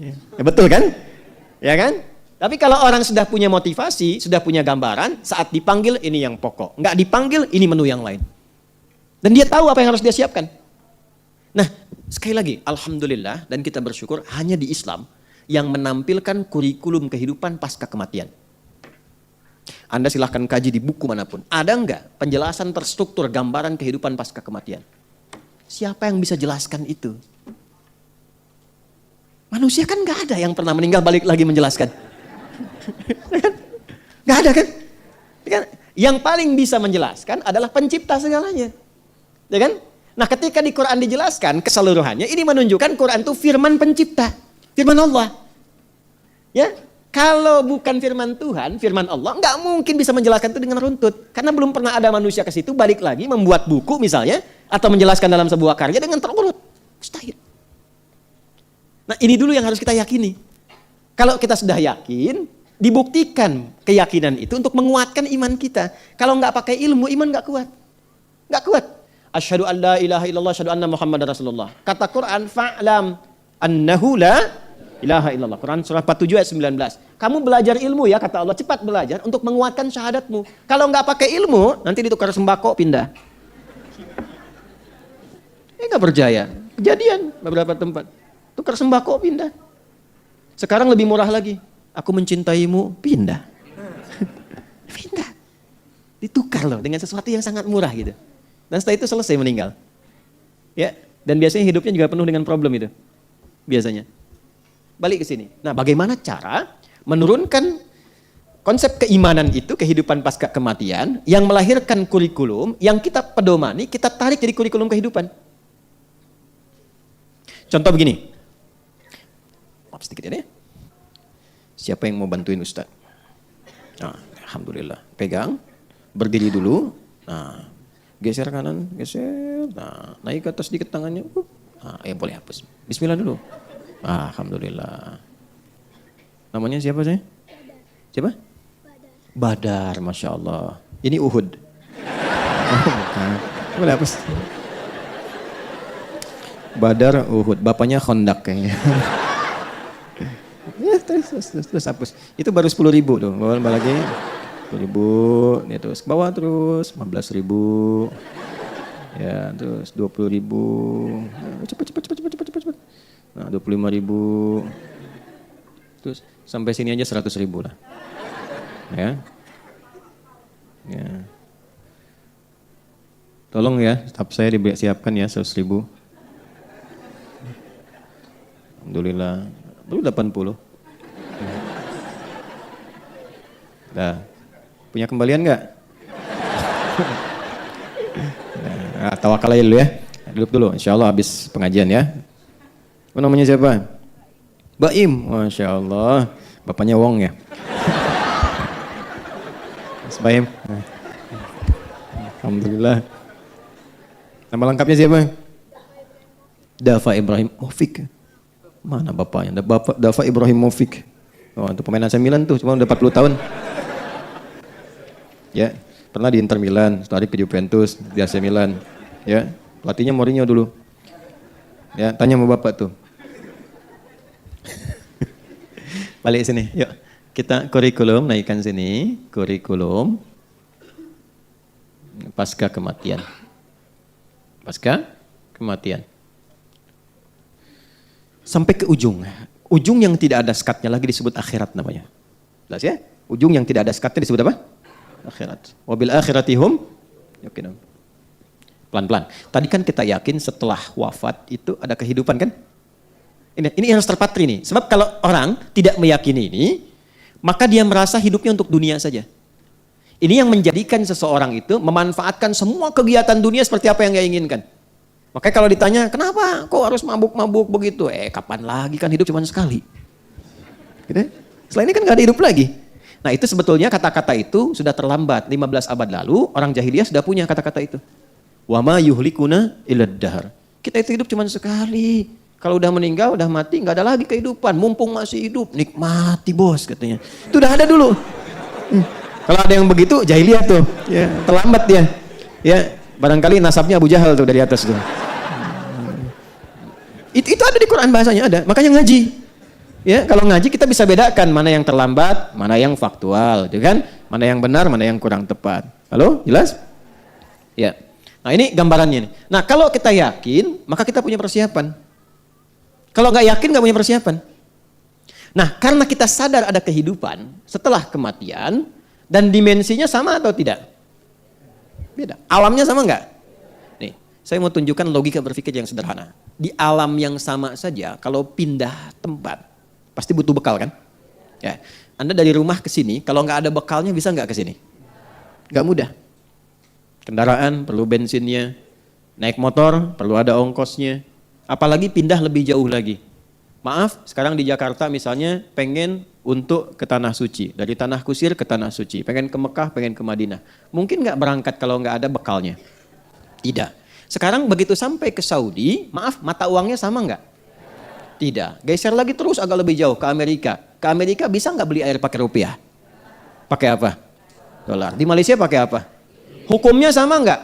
Ya, betul kan? Ya kan? Tapi kalau orang sudah punya motivasi, sudah punya gambaran, saat dipanggil ini yang pokok. Nggak dipanggil, ini menu yang lain. Dan dia tahu apa yang harus dia siapkan. Nah, sekali lagi, alhamdulillah, dan kita bersyukur hanya di Islam yang menampilkan kurikulum kehidupan pasca kematian. Anda silahkan kaji di buku manapun. Ada nggak penjelasan terstruktur gambaran kehidupan pasca kematian? Siapa yang bisa jelaskan itu? Manusia kan nggak ada yang pernah meninggal balik lagi menjelaskan. Nggak ada kan? Yang paling bisa menjelaskan adalah pencipta segalanya. Ya kan? Nah ketika di Quran dijelaskan keseluruhannya, ini menunjukkan Quran itu firman pencipta. Firman Allah. Ya, kalau bukan firman Tuhan, firman Allah, nggak mungkin bisa menjelaskan itu dengan runtut. Karena belum pernah ada manusia ke situ balik lagi membuat buku misalnya, atau menjelaskan dalam sebuah karya dengan terurut. Mustahil. Nah ini dulu yang harus kita yakini. Kalau kita sudah yakin, dibuktikan keyakinan itu untuk menguatkan iman kita. Kalau nggak pakai ilmu, iman nggak kuat. Nggak kuat. Asyhadu an la ilaha illallah, asyhadu anna Muhammadar Rasulullah. Kata Quran, fa'lam annahu la ilaha illallah. Quran surah 47 ayat 19. Kamu belajar ilmu ya, kata Allah, cepat belajar untuk menguatkan syahadatmu. Kalau nggak pakai ilmu, nanti ditukar sembako pindah. Ini nggak percaya. Kejadian beberapa tempat. Tukar sembako pindah. Sekarang lebih murah lagi. Aku mencintaimu, pindah. Pindah. Ditukar loh dengan sesuatu yang sangat murah gitu. Dan setelah itu selesai meninggal. Ya, dan biasanya hidupnya juga penuh dengan problem itu. Biasanya. Balik ke sini. Nah, bagaimana cara menurunkan konsep keimanan itu, kehidupan pasca kematian, yang melahirkan kurikulum, yang kita pedomani, kita tarik jadi kurikulum kehidupan. Contoh begini. Maaf sedikit ya. Siapa yang mau bantuin Ustaz? Nah, alhamdulillah. Pegang, berdiri dulu. Nah, geser kanan, geser. Nah, naik ke atas sedikit tangannya. Nah, boleh hapus. Bismillah dulu. Ah, alhamdulillah. Namanya siapa sih? Siapa? Badar, Masya Allah. Ini Uhud. Boleh hapus. Badar, Uhud. Bapaknya Khandaq kayaknya. Ya, terus hapus. Itu baru 10.000 tuh. Bawa lagi. 10.000. Ya, terus ke bawah terus. 15.000. Ya, terus 20.000. Cepet. Nah, 25.000. Terus sampai sini aja 100.000 lah. Ya. Ya. Tolong ya, staf saya disiapkan ya 100.000. Alhamdulillah. Baru 80. Nah, punya kembalian nggak? Nah, tawakal aja dulu ya. Duduk dulu, insya Allah habis pengajian ya. Namanya siapa? Baim, Masya Allah. Bapaknya Wong ya. Mas Baim. Alhamdulillah. Nama lengkapnya siapa? Dafa Ibrahim Mofik. Mana bapaknya? Dafa Ibrahim Mofik. Oh, itu pemain AC Milan tuh, cuma udah 40 tahun. Ya, pernah di Inter Milan, setelah ke Juventus, di AC Milan. Ya, pelatihnya Mourinho dulu. Ya, tanya sama bapak tuh. Balik sini, yuk. Kita kurikulum, naikkan sini. Kurikulum pasca kematian. Pasca kematian. Sampai ke ujung. Ujung yang tidak ada sekatnya lagi disebut akhirat namanya. Jelas ya? Ujung yang tidak ada sekatnya disebut apa? Akhirat. Wabil akhiratihum yakinun. Pelan-pelan. Tadi kan kita yakin setelah wafat itu ada kehidupan kan? Ini harus terpatri nih. Sebab kalau orang tidak meyakini ini, maka dia merasa hidupnya untuk dunia saja. Ini yang menjadikan seseorang itu memanfaatkan semua kegiatan dunia seperti apa yang dia inginkan. Makanya kalau ditanya, kenapa kok harus mabuk-mabuk begitu? Kapan lagi, kan hidup cuma sekali. Gitu? Setelah ini kan gak ada hidup lagi. Nah itu sebetulnya kata-kata itu sudah terlambat. 15 abad lalu orang jahiliyah sudah punya kata-kata itu. Wa ma yuhlikuna illad dahr. Kita itu hidup cuma sekali. Kalau udah meninggal, udah mati, gak ada lagi kehidupan. Mumpung masih hidup, nikmati bos katanya. Itu udah ada dulu. Kalau ada yang begitu, jahiliyah tuh. Ya, terlambat dia. Ya, barangkali nasabnya Abu Jahal tuh dari atas tuh. Itu ada di Quran, bahasanya ada. Makanya ngaji. Ya, kalau ngaji kita bisa bedakan mana yang terlambat, mana yang faktual, gitu kan? Mana yang benar, mana yang kurang tepat. Halo, jelas? Ya. Nah, ini gambarannya nih. Nah, kalau kita yakin, maka kita punya persiapan. Kalau nggak yakin, nggak punya persiapan. Nah, karena kita sadar ada kehidupan setelah kematian dan dimensinya sama atau tidak? Beda. Alamnya sama nggak? Nih, Saya mau tunjukkan logika berpikir yang sederhana. Di alam yang sama saja, kalau pindah tempat, pasti butuh bekal kan? Ya, Anda dari rumah ke sini, kalau nggak ada bekalnya bisa nggak ke sini? Nggak mudah. Kendaraan perlu bensinnya, naik motor perlu ada ongkosnya, apalagi pindah lebih jauh lagi. Maaf, sekarang di Jakarta misalnya pengen untuk ke Tanah Suci, dari Tanah Kusir ke Tanah Suci, pengen ke Mekah, pengen ke Madinah. Mungkin nggak berangkat kalau nggak ada bekalnya? Tidak. Sekarang begitu sampai ke Saudi, maaf, mata uangnya sama nggak? Tidak. Geser lagi terus agak lebih jauh ke Amerika. Ke Amerika bisa nggak beli air pakai rupiah? Pakai apa? Dolar. Di Malaysia pakai apa? Hukumnya sama nggak?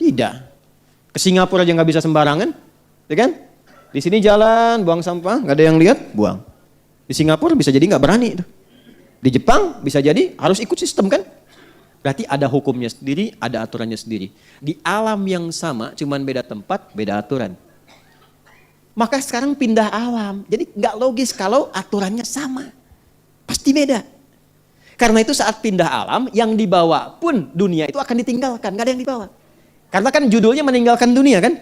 Tidak. Ke Singapura aja nggak bisa sembarangan, ya kan? Di sini jalan, buang sampah, nggak ada yang lihat, buang. Di Singapura bisa jadi nggak berani. Di Jepang bisa jadi harus ikut sistem kan? Berarti ada hukumnya sendiri, ada aturannya sendiri. Di alam yang sama, cuman beda tempat, beda aturan. Maka sekarang pindah alam. Jadi nggak logis kalau aturannya sama. Pasti beda. Karena itu saat pindah alam, yang dibawa pun dunia itu akan ditinggalkan. Nggak ada yang dibawa. Karena kan judulnya meninggalkan dunia kan.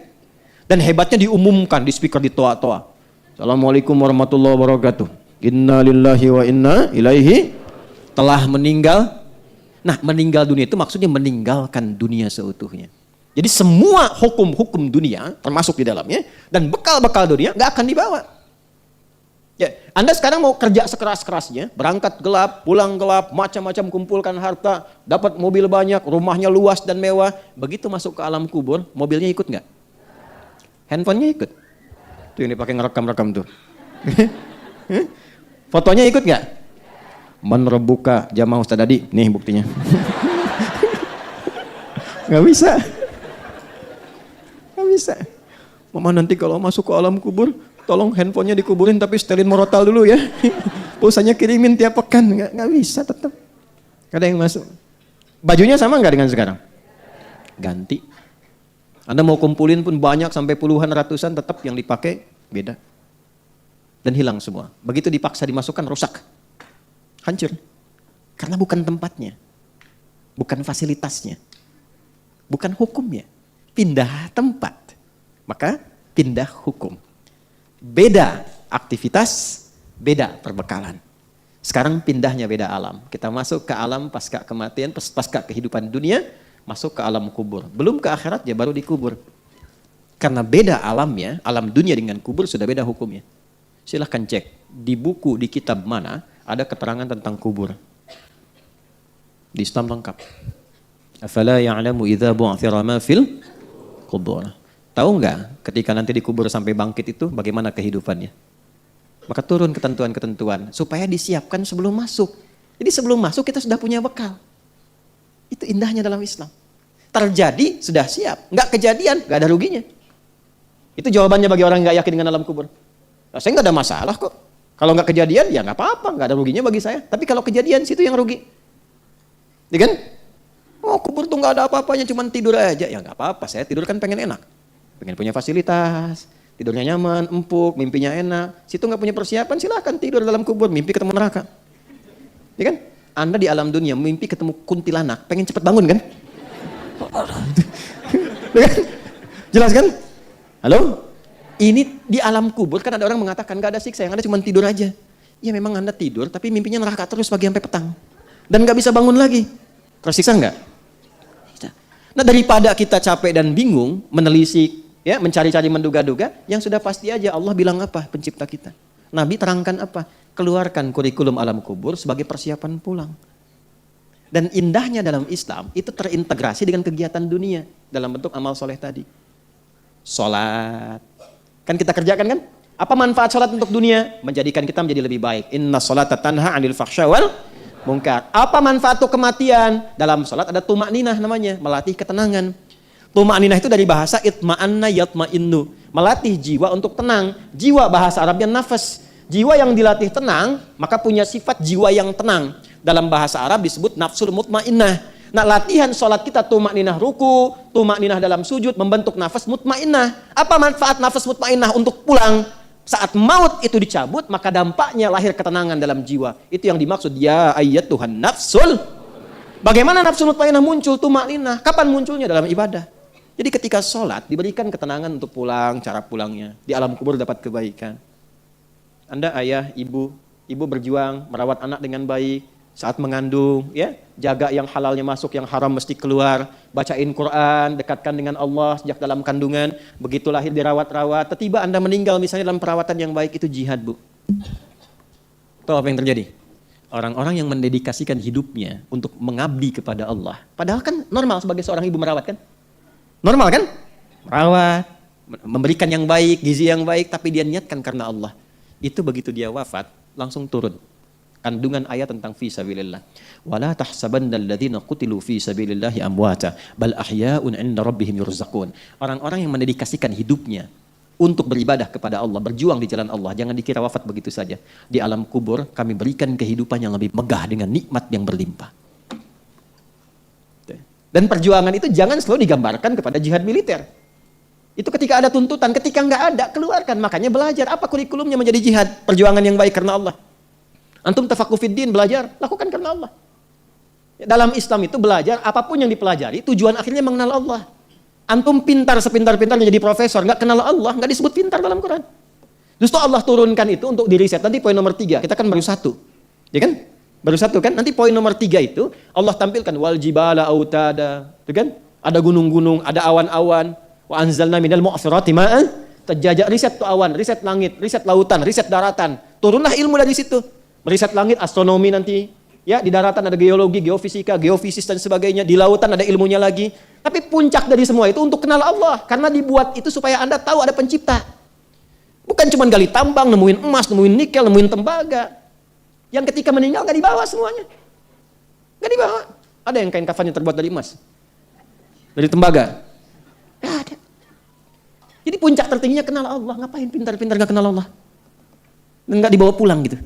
Dan hebatnya diumumkan di speaker di toa-toa. Assalamualaikum warahmatullahi wabarakatuh. Inna lillahi wa inna ilaihi telah meninggal. Nah, meninggal dunia itu maksudnya meninggalkan dunia seutuhnya. Jadi semua hukum-hukum dunia termasuk di dalamnya dan bekal-bekal dunia nggak akan dibawa. Ya, Anda sekarang mau kerja sekeras-kerasnya, berangkat gelap, pulang gelap, macam-macam kumpulkan harta, dapat mobil banyak, rumahnya luas dan mewah. Begitu masuk ke alam kubur, mobilnya ikut nggak? Handphonenya ikut. Tuh yang dipakai ngerekam-rekam tuh. Fotonya ikut nggak? Menerbuka jamaah Ustaz Adi, nih buktinya. Nggak bisa. Nggak bisa. Mama nanti kalau masuk ke alam kubur, tolong handphonenya dikuburin tapi setelin morotal dulu ya. Pulsanya kirimin tiap pekan. Nggak bisa tetap. Nggak ada yang masuk. Bajunya sama nggak dengan sekarang? Ganti. Anda mau kumpulin pun banyak sampai puluhan ratusan tetap yang dipakai beda. Dan hilang semua. Begitu dipaksa dimasukkan rusak. Hancur. Karena bukan tempatnya. Bukan fasilitasnya. Bukan hukumnya. Pindah tempat. Maka pindah hukum. Beda aktivitas, beda perbekalan. Sekarang pindahnya beda alam. Kita masuk ke alam pasca kematian, pasca kehidupan dunia, masuk ke alam kubur. Belum ke akhirat ya baru dikubur. Karena beda alamnya, alam dunia dengan kubur sudah beda hukumnya. Silahkan cek di buku, di kitab mana ada keterangan tentang kubur. Di Islam lengkap. Afala ya'lamu idza bu'thira ma fil kubur. Tahu enggak ketika nanti dikubur sampai bangkit itu bagaimana kehidupannya? Maka turun ketentuan-ketentuan supaya disiapkan sebelum masuk. Jadi sebelum masuk kita sudah punya bekal. Itu indahnya dalam Islam. Terjadi sudah siap, enggak kejadian enggak ada ruginya. Itu jawabannya bagi orang yang enggak yakin dengan alam kubur. Nah, saya enggak ada masalah kok. Kalau nggak kejadian, ya nggak apa-apa, nggak ada ruginya bagi saya. Tapi kalau kejadian, situ yang rugi. Ya kan? Oh, kubur tuh nggak ada apa-apanya, cuma tidur aja. Ya nggak apa-apa, saya tidur kan pengen enak. Pengen punya fasilitas, tidurnya nyaman, empuk, mimpinya enak. Situ nggak punya persiapan, silahkan tidur dalam kubur, mimpi ketemu neraka. Ya kan? Anda di alam dunia, mimpi ketemu kuntilanak, pengen cepet bangun kan? Ya kan? Jelas kan? Halo? Ini di alam kubur kan ada orang mengatakan gak ada siksa, yang ada cuma tidur aja. Ya memang Anda tidur tapi mimpinya neraka terus pagi sampai petang. Dan gak bisa bangun lagi. Tersiksa enggak? Nah daripada kita capek dan bingung menelisik, ya mencari-cari menduga-duga, yang sudah pasti aja Allah bilang apa pencipta kita. Nabi terangkan apa? Keluarkan kurikulum alam kubur sebagai persiapan pulang. Dan indahnya dalam Islam itu terintegrasi dengan kegiatan dunia dalam bentuk amal soleh tadi. Sholat. Kan kita kerjakan kan? Apa manfaat sholat untuk dunia? Menjadikan kita menjadi lebih baik. Inna sholata tanha 'anil fahsya wal munkar. Apa manfaat untuk kematian? Dalam sholat ada tuma'ninah namanya, melatih ketenangan. Tuma'ninah itu dari bahasa itma'anna yatma'innu, melatih jiwa untuk tenang. Jiwa bahasa Arabnya nafas. Jiwa yang dilatih tenang, maka punya sifat jiwa yang tenang. Dalam bahasa Arab disebut nafsul mutmainnah. Nah, latihan sholat kita tuma'ninah ruku, tuma'ninah dalam sujud, membentuk nafas mutmainnah. Apa manfaat nafas mutmainnah untuk pulang? Saat maut itu dicabut, maka dampaknya lahir ketenangan dalam jiwa. Itu yang dimaksud, ya ayyatuhan nafsul. Bagaimana nafsul mutmainnah muncul? Tuma'ninah. Kapan munculnya? Dalam ibadah. Jadi ketika sholat diberikan ketenangan untuk pulang, cara pulangnya. Di alam kubur dapat kebaikan. Anda ayah, ibu berjuang merawat anak dengan baik saat mengandung, ya, jaga yang halalnya masuk, yang haram mesti keluar, bacain Quran, dekatkan dengan Allah sejak dalam kandungan, begitu lahir dirawat-rawat, tiba-tiba Anda meninggal misalnya dalam perawatan yang baik, itu jihad, Bu. Tahu apa yang terjadi? Orang-orang yang mendedikasikan hidupnya untuk mengabdi kepada Allah. Padahal kan normal sebagai seorang ibu merawat kan? Normal kan? Merawat, memberikan yang baik, gizi yang baik, tapi dia niatkan karena Allah. Itu begitu dia wafat, langsung turun kandungan ayat tentang fi sabilillah. Wala tahsabannal ladzina qutilu fi sabilillahi amwata bal ahya'un 'inda rabbihim yurzaqun. Orang-orang yang mendedikasikan hidupnya untuk beribadah kepada Allah, berjuang di jalan Allah, jangan dikira wafat begitu saja. Di alam kubur kami berikan kehidupan yang lebih megah dengan nikmat yang berlimpah. Dan perjuangan itu jangan selalu digambarkan kepada jihad militer. Itu ketika ada tuntutan, ketika nggak ada, keluarkan. Makanya belajar. Apa kurikulumnya menjadi jihad? Perjuangan yang baik karena Allah. Antum tafaqquh fiddin, belajar. Lakukan karena Allah. Dalam Islam itu belajar, apapun yang dipelajari, tujuan akhirnya mengenal Allah. Antum pintar sepintar-pintarnya jadi profesor, nggak kenal Allah, nggak disebut pintar dalam Quran. Justru Allah turunkan itu untuk diriset. Nanti poin nomor 3, kita kan baru 1. Ya kan? Baru 1 kan? Nanti poin nomor 3 itu, Allah tampilkan, wal jibala autada. Itu kan? Ada gunung-gunung, ada awan-awan. Wa anzalna minal mu'asirati ma'an tajajak. Riset tuh awan, riset langit, riset lautan, riset daratan. Turunlah ilmu dari situ. Riset langit, astronomi nanti. Ya, di daratan ada geologi, geofisika, geofisis dan sebagainya. Di lautan ada ilmunya lagi. Tapi puncak dari semua itu untuk kenal Allah. Karena dibuat itu supaya Anda tahu ada pencipta. Bukan cuma gali tambang, nemuin emas, nemuin nikel, nemuin tembaga. Yang ketika meninggal gak dibawa semuanya. Gak dibawa. Ada yang kain kafannya terbuat dari emas. Dari tembaga. Gak ada. Jadi puncak tertingginya kenal Allah. Ngapain pintar-pintar gak kenal Allah? Dan gak dibawa pulang gitu.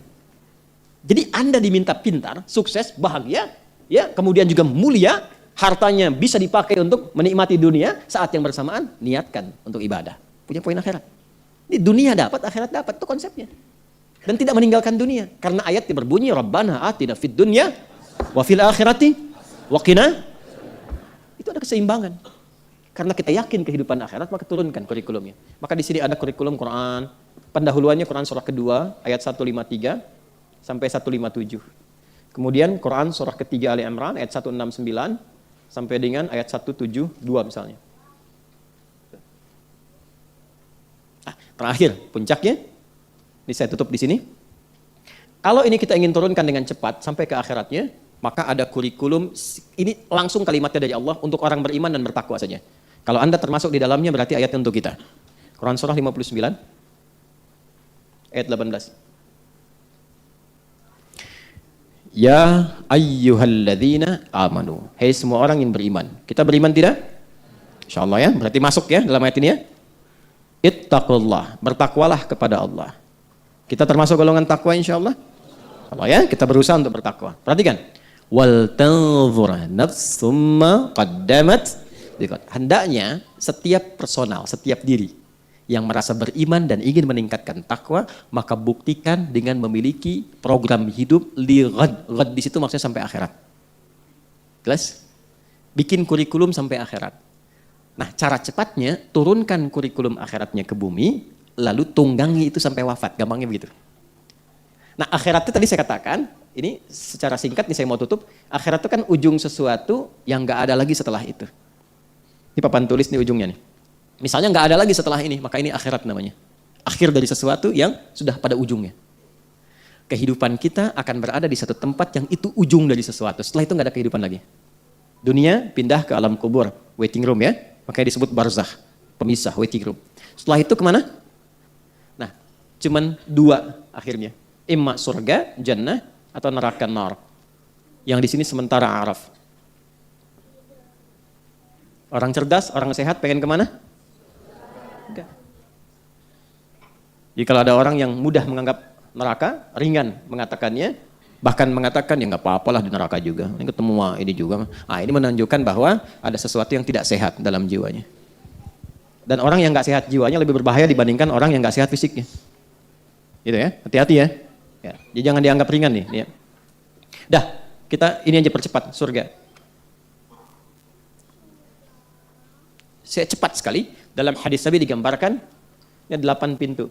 Jadi Anda diminta pintar, sukses, bahagia, ya, kemudian juga mulia, hartanya bisa dipakai untuk menikmati dunia, saat yang bersamaan niatkan untuk ibadah. Punya poin akhirat. Di dunia dapat, akhirat dapat, itu konsepnya. Dan tidak meninggalkan dunia. Karena ayat berbunyi, Rabbana atina fid dunya wa fil akhirati wa qina. Itu ada keseimbangan. Karena kita yakin kehidupan akhirat, maka turunkan kurikulumnya. Maka di sini ada kurikulum Quran. Pendahuluannya Quran surah kedua, ayat 153 sampai 157. Kemudian Quran surah ketiga Ali Imran, ayat 169 sampai dengan ayat 172 misalnya. Terakhir, puncaknya. Ini saya tutup di sini. Kalau ini kita ingin turunkan dengan cepat sampai ke akhiratnya, maka ada kurikulum, ini langsung kalimatnya dari Allah untuk orang beriman dan bertakwa saja. Kalau Anda termasuk di dalamnya berarti ayatnya untuk kita. Quran surah 59 ayat 18. Ya ayyuhalladzina amanu. Hei semua orang yang beriman. Kita beriman tidak? Insyaallah ya, berarti masuk ya dalam ayat ini ya. Ittaqullah, bertakwalah kepada Allah. Kita termasuk golongan takwa insyaallah. Allah ya, kita berusaha untuk bertakwa. Perhatikan. Wal tanzur nafsum ma qaddamat. Hendaknya setiap personal, setiap diri yang merasa beriman dan ingin meningkatkan takwa, maka buktikan dengan memiliki program hidup li ghad. Ghad di situ maksudnya sampai akhirat. Jelas? Bikin kurikulum sampai akhirat. Nah, cara cepatnya turunkan kurikulum akhiratnya ke bumi, lalu tunggangi itu sampai wafat, gampangnya begitu. Nah, akhirat itu tadi saya katakan, ini secara singkat nih saya mau tutup, akhirat itu kan ujung sesuatu yang gak ada lagi setelah itu. Ini papan tulis nih ujungnya nih. Misalnya gak ada lagi setelah ini, maka ini akhirat namanya. Akhir dari sesuatu yang sudah pada ujungnya. Kehidupan kita akan berada di satu tempat yang itu ujung dari sesuatu. Setelah itu gak ada kehidupan lagi. Dunia pindah ke alam kubur, waiting room ya. Makanya disebut barzakh, pemisah, waiting room. Setelah itu kemana? Nah, cuman 2 akhirnya. Imma surga, jannah, atau neraka nar. Yang di sini sementara araf. Orang cerdas, orang sehat pengen kemana? Enggak. Jadi kalau ada orang yang mudah menganggap neraka, ringan mengatakannya, bahkan mengatakan ya nggak apa-apalah di neraka juga. Ini ketemu ini juga. Ini menunjukkan bahwa ada sesuatu yang tidak sehat dalam jiwanya. Dan orang yang nggak sehat jiwanya lebih berbahaya dibandingkan orang yang nggak sehat fisiknya. Gitu ya, hati-hati ya. Ya, jadi jangan dianggap ringan nih. Ya. Dah, kita ini aja percepat surga. Saya cepat sekali. Dalam hadis Nabi digambarkan, ya 8 pintu.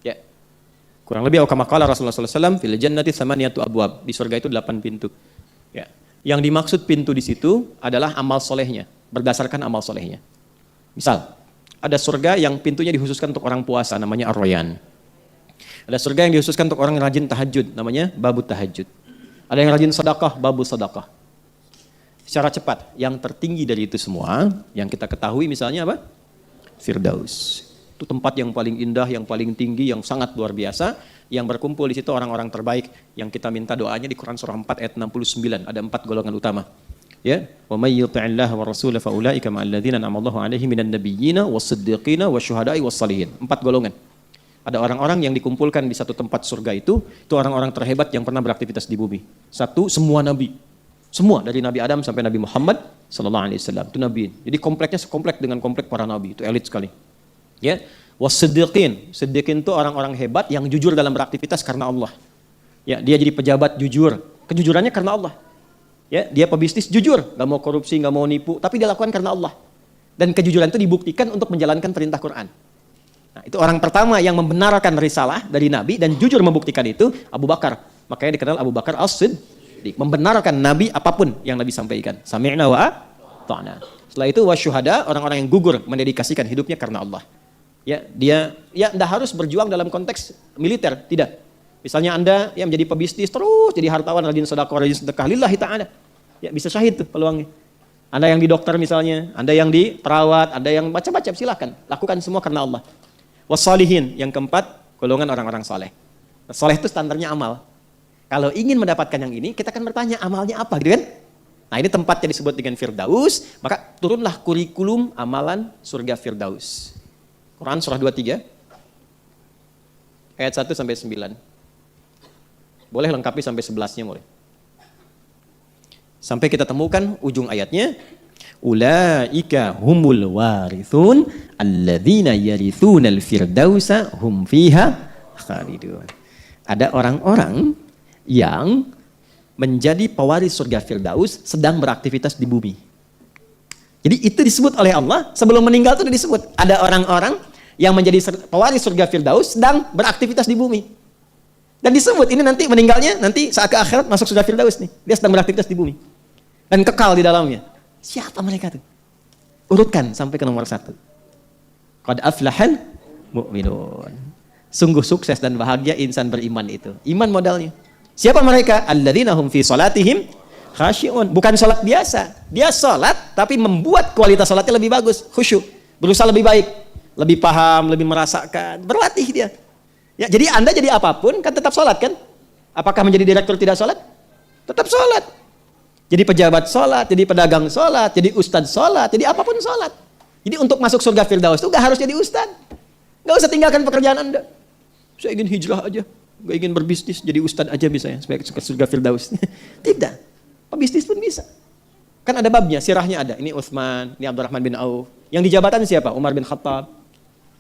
Ya. Kurang lebih kama qala Rasulullah sallallahu alaihi wasallam fil jannati tsamaniyatu abwab. Di surga itu 8 pintu. Ya. Yang dimaksud pintu di situ adalah amal solehnya, berdasarkan amal solehnya. Misal, ada surga yang pintunya dikhususkan untuk orang puasa, namanya Ar-Rayyan. Ada surga yang dikhususkan untuk orang yang rajin tahajud, namanya Babut Tahajud. Ada yang rajin sedekah, Babus Sedekah. Secara cepat, yang tertinggi dari itu semua, yang kita ketahui misalnya apa? Firdaus. Itu tempat yang paling indah, yang paling tinggi, yang sangat luar biasa, yang berkumpul di situ orang-orang terbaik, yang kita minta doanya di Quran surah 4 ayat 69, ada 4 golongan utama. Ya, wa may yuti'illaha wa rasulahu fa ulaika ma'al ladzina an'ama Allahu 'alaihim minan nabiyyina was-siddiqina wasyuhada'i was-shalihin. 4 golongan. Ada orang-orang yang dikumpulkan di satu tempat surga itu orang-orang terhebat yang pernah beraktivitas di bumi. Satu, semua nabi. Semua dari Nabi Adam sampai Nabi Muhammad sallallahu alaihi wasallam itu nabi. Jadi kompleknya sekomplek dengan komplek para nabi, itu elit sekali. Ya, was-siddiqin. Siddiqin itu orang-orang hebat yang jujur dalam beraktivitas karena Allah. Ya, dia jadi pejabat jujur. Kejujurannya karena Allah. Ya, dia pebisnis jujur, nggak mau korupsi, nggak mau nipu, tapi dia lakukan karena Allah. Dan kejujuran itu dibuktikan untuk menjalankan perintah Quran. Nah, itu orang pertama yang membenarkan risalah dari Nabi dan jujur membuktikan itu Abu Bakar. Makanya dikenal Abu Bakar As-Siddiq, membenarkan Nabi apapun yang Nabi sampaikan. Sami'na wa ata'na. Setelah itu wasyuhada, orang-orang yang gugur mendedikasikan hidupnya karena Allah. Ya, dia enggak harus berjuang dalam konteks militer, tidak. Misalnya Anda yang menjadi pebisnis terus jadi hartawan, rajin sedekah, rajin sedekah lillahi ta'ala. Ya, bisa syahid tuh peluangnya. Anda yang di dokter misalnya, Anda yang di perawat, Anda yang baca-baca, silakan. Lakukan semua karena Allah. Wassalihin, yang keempat, golongan orang-orang soleh. Nah, soleh itu standarnya amal. Kalau ingin mendapatkan yang ini, kita akan bertanya amalnya apa, gitu kan? Nah, ini tempatnya disebut dengan Firdaus, maka turunlah kurikulum amalan surga Firdaus. Quran surah 23, ayat 1 sampai 9. Boleh lengkapi sampai 11-nya boleh. Sampai kita temukan ujung ayatnya. Ulaika humul warithun alladzina yarithunal firdausa hum fiha khalidun. Ada orang-orang yang menjadi pewaris surga Firdaus sedang beraktivitas di bumi. Jadi itu disebut oleh Allah sebelum meninggal itu sudah disebut. Ada orang-orang yang menjadi pewaris surga Firdaus sedang beraktivitas di bumi. Dan disebut ini nanti meninggalnya nanti saat ke akhirat masuk surga Firdaus nih. Dia sedang beraktivitas di bumi. Dan kekal di dalamnya. Siapa mereka tuh? Urutkan sampai ke nomor 1. Qad aflahal mu'minun. Sungguh sukses dan bahagia insan beriman itu. Iman modalnya. Siapa mereka? Alladzina hum fi salatihim khasyi'un. Bukan salat biasa. Dia salat tapi membuat kualitas salatnya lebih bagus, khusyuk. Berusaha lebih baik, lebih paham, lebih merasakan, berlatih dia. Ya, jadi Anda jadi apapun kan tetap salat kan? Apakah menjadi direktur tidak salat? Tetap salat. Jadi pejabat sholat, jadi pedagang sholat, jadi ustadz sholat, jadi apapun sholat. Jadi untuk masuk surga Firdaus itu gak harus jadi ustadz. Gak usah tinggalkan pekerjaan Anda. Saya ingin hijrah aja, gak ingin berbisnis, jadi ustadz aja bisa ya, supaya ke surga Firdaus. Tidak, pebisnis pun bisa. Kan ada babnya, sirahnya ada. Ini Utsman, ini Abdurrahman bin Auf. Yang di jabatan siapa? Umar bin Khattab,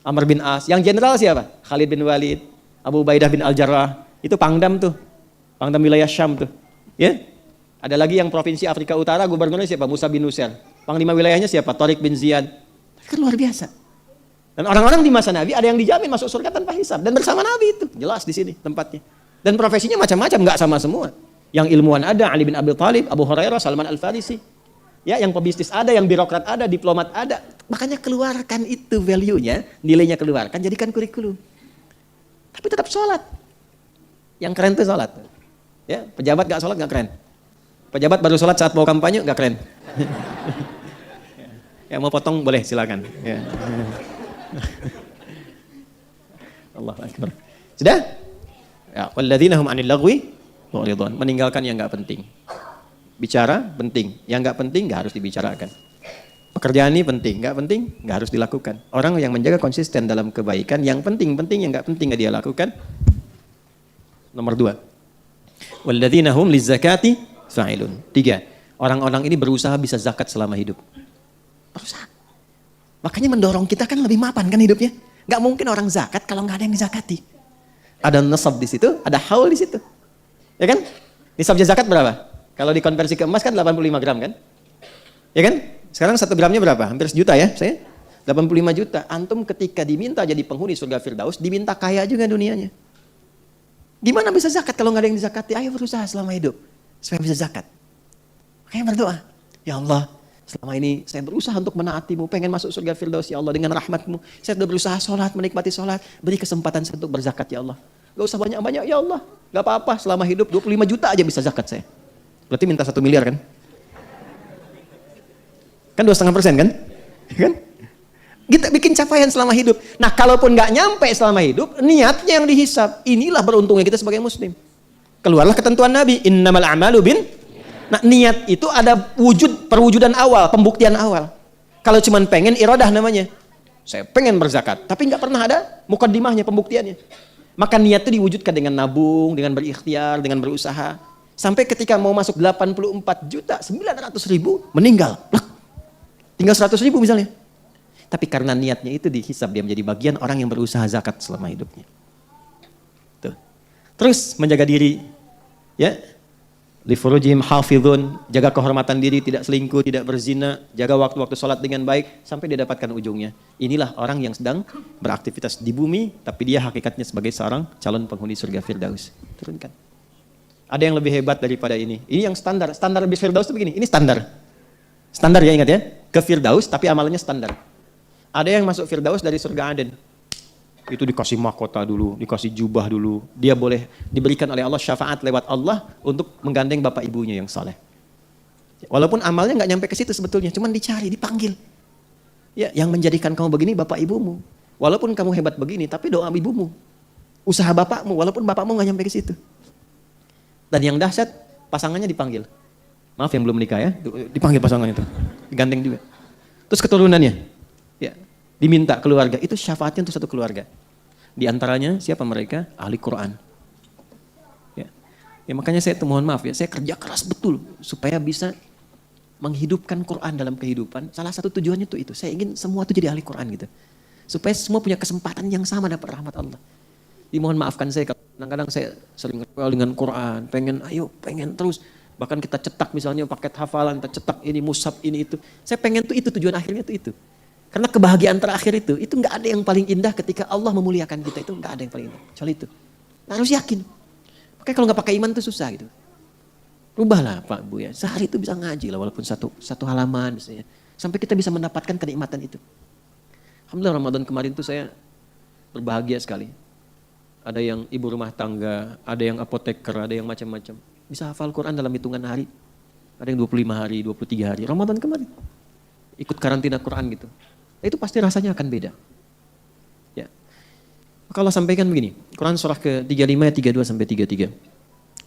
Amr bin As. Yang jenderal siapa? Khalid bin Walid, Abu Ubaidah bin Al-Jarrah. Itu pangdam tuh, pangdam wilayah Syam tuh. Ya. Ada lagi yang provinsi Afrika Utara, gubernurnya siapa? Musa bin Nusair. Panglima wilayahnya siapa? Tariq bin Ziyad. Kan luar biasa. Dan orang-orang di masa Nabi ada yang dijamin masuk surga tanpa hisab. Dan bersama Nabi itu. Jelas di sini tempatnya. Dan profesinya macam-macam, nggak sama semua. Yang ilmuwan ada, Ali bin Abi Thalib, Abu Hurairah, Salman Al-Farisi. Ya, yang pebisnis ada, yang birokrat ada, diplomat ada. Makanya keluarkan itu value-nya, nilainya keluarkan, jadikan kurikulum. Tapi tetap sholat. Yang keren itu sholat. Ya, pejabat nggak sholat nggak keren. Pejabat baru sholat saat mau kampanye, nggak keren. Ya, mau potong boleh, silakan. Ya. Allah Akbar. Sudah? Ya, walladzina hum 'anil lagwi mu'ridun. Meninggalkan yang nggak penting. Bicara penting, yang nggak penting nggak harus dibicarakan. Pekerjaan ini penting, nggak harus dilakukan. Orang yang menjaga konsisten dalam kebaikan, yang penting, yang nggak penting nggak dia lakukan. Nomor 2. Walladzina hum lizzakati fa'ilun. 3. Orang-orang ini berusaha bisa zakat selama hidup. Berusaha. Makanya mendorong kita kan lebih mapan kan hidupnya. Gak mungkin orang zakat kalau gak ada yang dizakati. Ada nasab di situ, ada haul di situ. Ya kan? Nisabnya zakat berapa? Kalau dikonversi ke emas kan 85 gram kan? Ya kan? Sekarang 1 gramnya berapa? Hampir sejuta ya, saya. 85 juta. Antum ketika diminta jadi penghuni surga Firdaus, diminta kaya juga dunianya. Gimana bisa zakat kalau nggak ada yang dizakati? Ayo berusaha selama hidup supaya bisa zakat. Makanya berdoa, ya Allah, selama ini saya berusaha untuk menaatimu, pengen masuk surga Firdaus ya Allah dengan rahmatmu. Saya sudah berusaha sholat, menikmati sholat, beri kesempatan saya untuk berzakat ya Allah. Gak usah banyak-banyak ya Allah, gak apa-apa selama hidup 25 juta aja bisa zakat saya. Berarti minta 1 miliar kan? Kan 2,5% kan? Kan? Kita bikin capaian selama hidup. Nah kalaupun gak nyampe selama hidup, niatnya yang dihisab. Inilah beruntungnya kita sebagai muslim. Keluarlah ketentuan Nabi, innamal a'malu bin. Nah niat itu ada perwujudan awal, pembuktian awal. Kalau cuman pengen, iradah namanya. Saya pengen berzakat, tapi nggak pernah ada mukaddimahnya, pembuktiannya. Maka niat itu diwujudkan dengan nabung, dengan berikhtiar, dengan berusaha. Sampai ketika mau masuk 84.900.000 meninggal. Tinggal 100.000 misalnya. Tapi karena niatnya itu dihisab, dia menjadi bagian orang yang berusaha zakat selama hidupnya. Tuh. Terus menjaga diri, ya. Li furujihim hafizun, jaga kehormatan diri, tidak selingkuh, tidak berzina, jaga waktu-waktu sholat dengan baik sampai dia dapatkan ujungnya. Inilah orang yang sedang beraktivitas di bumi, tapi dia hakikatnya sebagai seorang calon penghuni surga Firdaus. Turunkan. Ada yang lebih hebat daripada ini. Ini yang standar. Standar di Firdaus itu begini. Ini standar. Standar ya, ingat ya. Ke Firdaus tapi amalannya standar. Ada yang masuk Firdaus dari surga Aden. Itu dikasih mahkota dulu, dikasih jubah dulu. Dia boleh diberikan oleh Allah syafaat lewat Allah untuk menggandeng bapak ibunya yang saleh. Walaupun amalnya nggak nyampe ke situ sebetulnya, cuman dicari, dipanggil. Ya, yang menjadikan kamu begini bapak ibumu. Walaupun kamu hebat begini, tapi doa ibumu, usaha bapakmu, walaupun bapakmu nggak nyampe ke situ. Dan yang dahsyat, pasangannya dipanggil. Maaf yang belum menikah ya, dipanggil pasangannya itu, digandeng juga. Terus keturunannya, ya. Diminta keluarga, itu syafaatnya untuk satu keluarga. Di antaranya siapa mereka? Ahli Quran. Ya, makanya saya mohon maaf ya, saya kerja keras betul supaya bisa menghidupkan Quran dalam kehidupan. Salah satu tujuannya tuh itu, saya ingin semua tuh jadi ahli Quran gitu. Supaya semua punya kesempatan yang sama dapat rahmat Allah. Dimohon maafkan saya kalau kadang-kadang saya sering rewel dengan Quran, pengen terus. Bahkan kita cetak misalnya paket hafalan, kita cetak ini, mushaf ini itu. Saya pengen tuh itu, tujuan akhirnya tuh itu. Karena kebahagiaan terakhir itu nggak ada yang paling indah ketika Allah memuliakan kita, itu nggak ada yang paling indah. Kecuali itu. Nah, harus yakin. Makanya kalau nggak pakai iman itu susah gitu. Rubahlah Pak Bu ya, sehari itu bisa ngaji lah walaupun satu halaman misalnya. Sampai kita bisa mendapatkan kenikmatan itu. Alhamdulillah Ramadan kemarin tuh saya berbahagia sekali. Ada yang ibu rumah tangga, ada yang apoteker, ada yang macam-macam. Bisa hafal Quran dalam hitungan hari. Ada yang 25 hari, 23 hari. Ramadan kemarin. Ikut karantina Quran gitu. Itu pasti rasanya akan beda. Ya. Maka Allah sampaikan begini. Quran surah ke-35 ayat 32 sampai 33.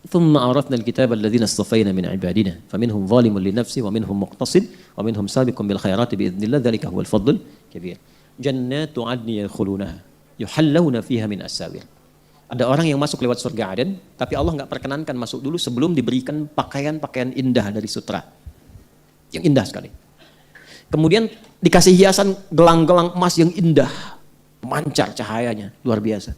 Thumma awrathna al-kitaba alladhina istafayna min ibadina faminhum zalimun li nafsihi wa minhum muqtasid wa minhum sabiqun bil khairati bi idznillah dzalika huwal fadlul kabir. Jannatu 'adnin yadkhulunaha yuhallawna fiha min as-sawir. Ada orang yang masuk lewat surga Aden, tapi Allah enggak perkenankan masuk dulu sebelum diberikan pakaian-pakaian indah dari sutra. Yang indah sekali. Kemudian dikasih hiasan gelang-gelang emas yang indah, memancar cahayanya, luar biasa.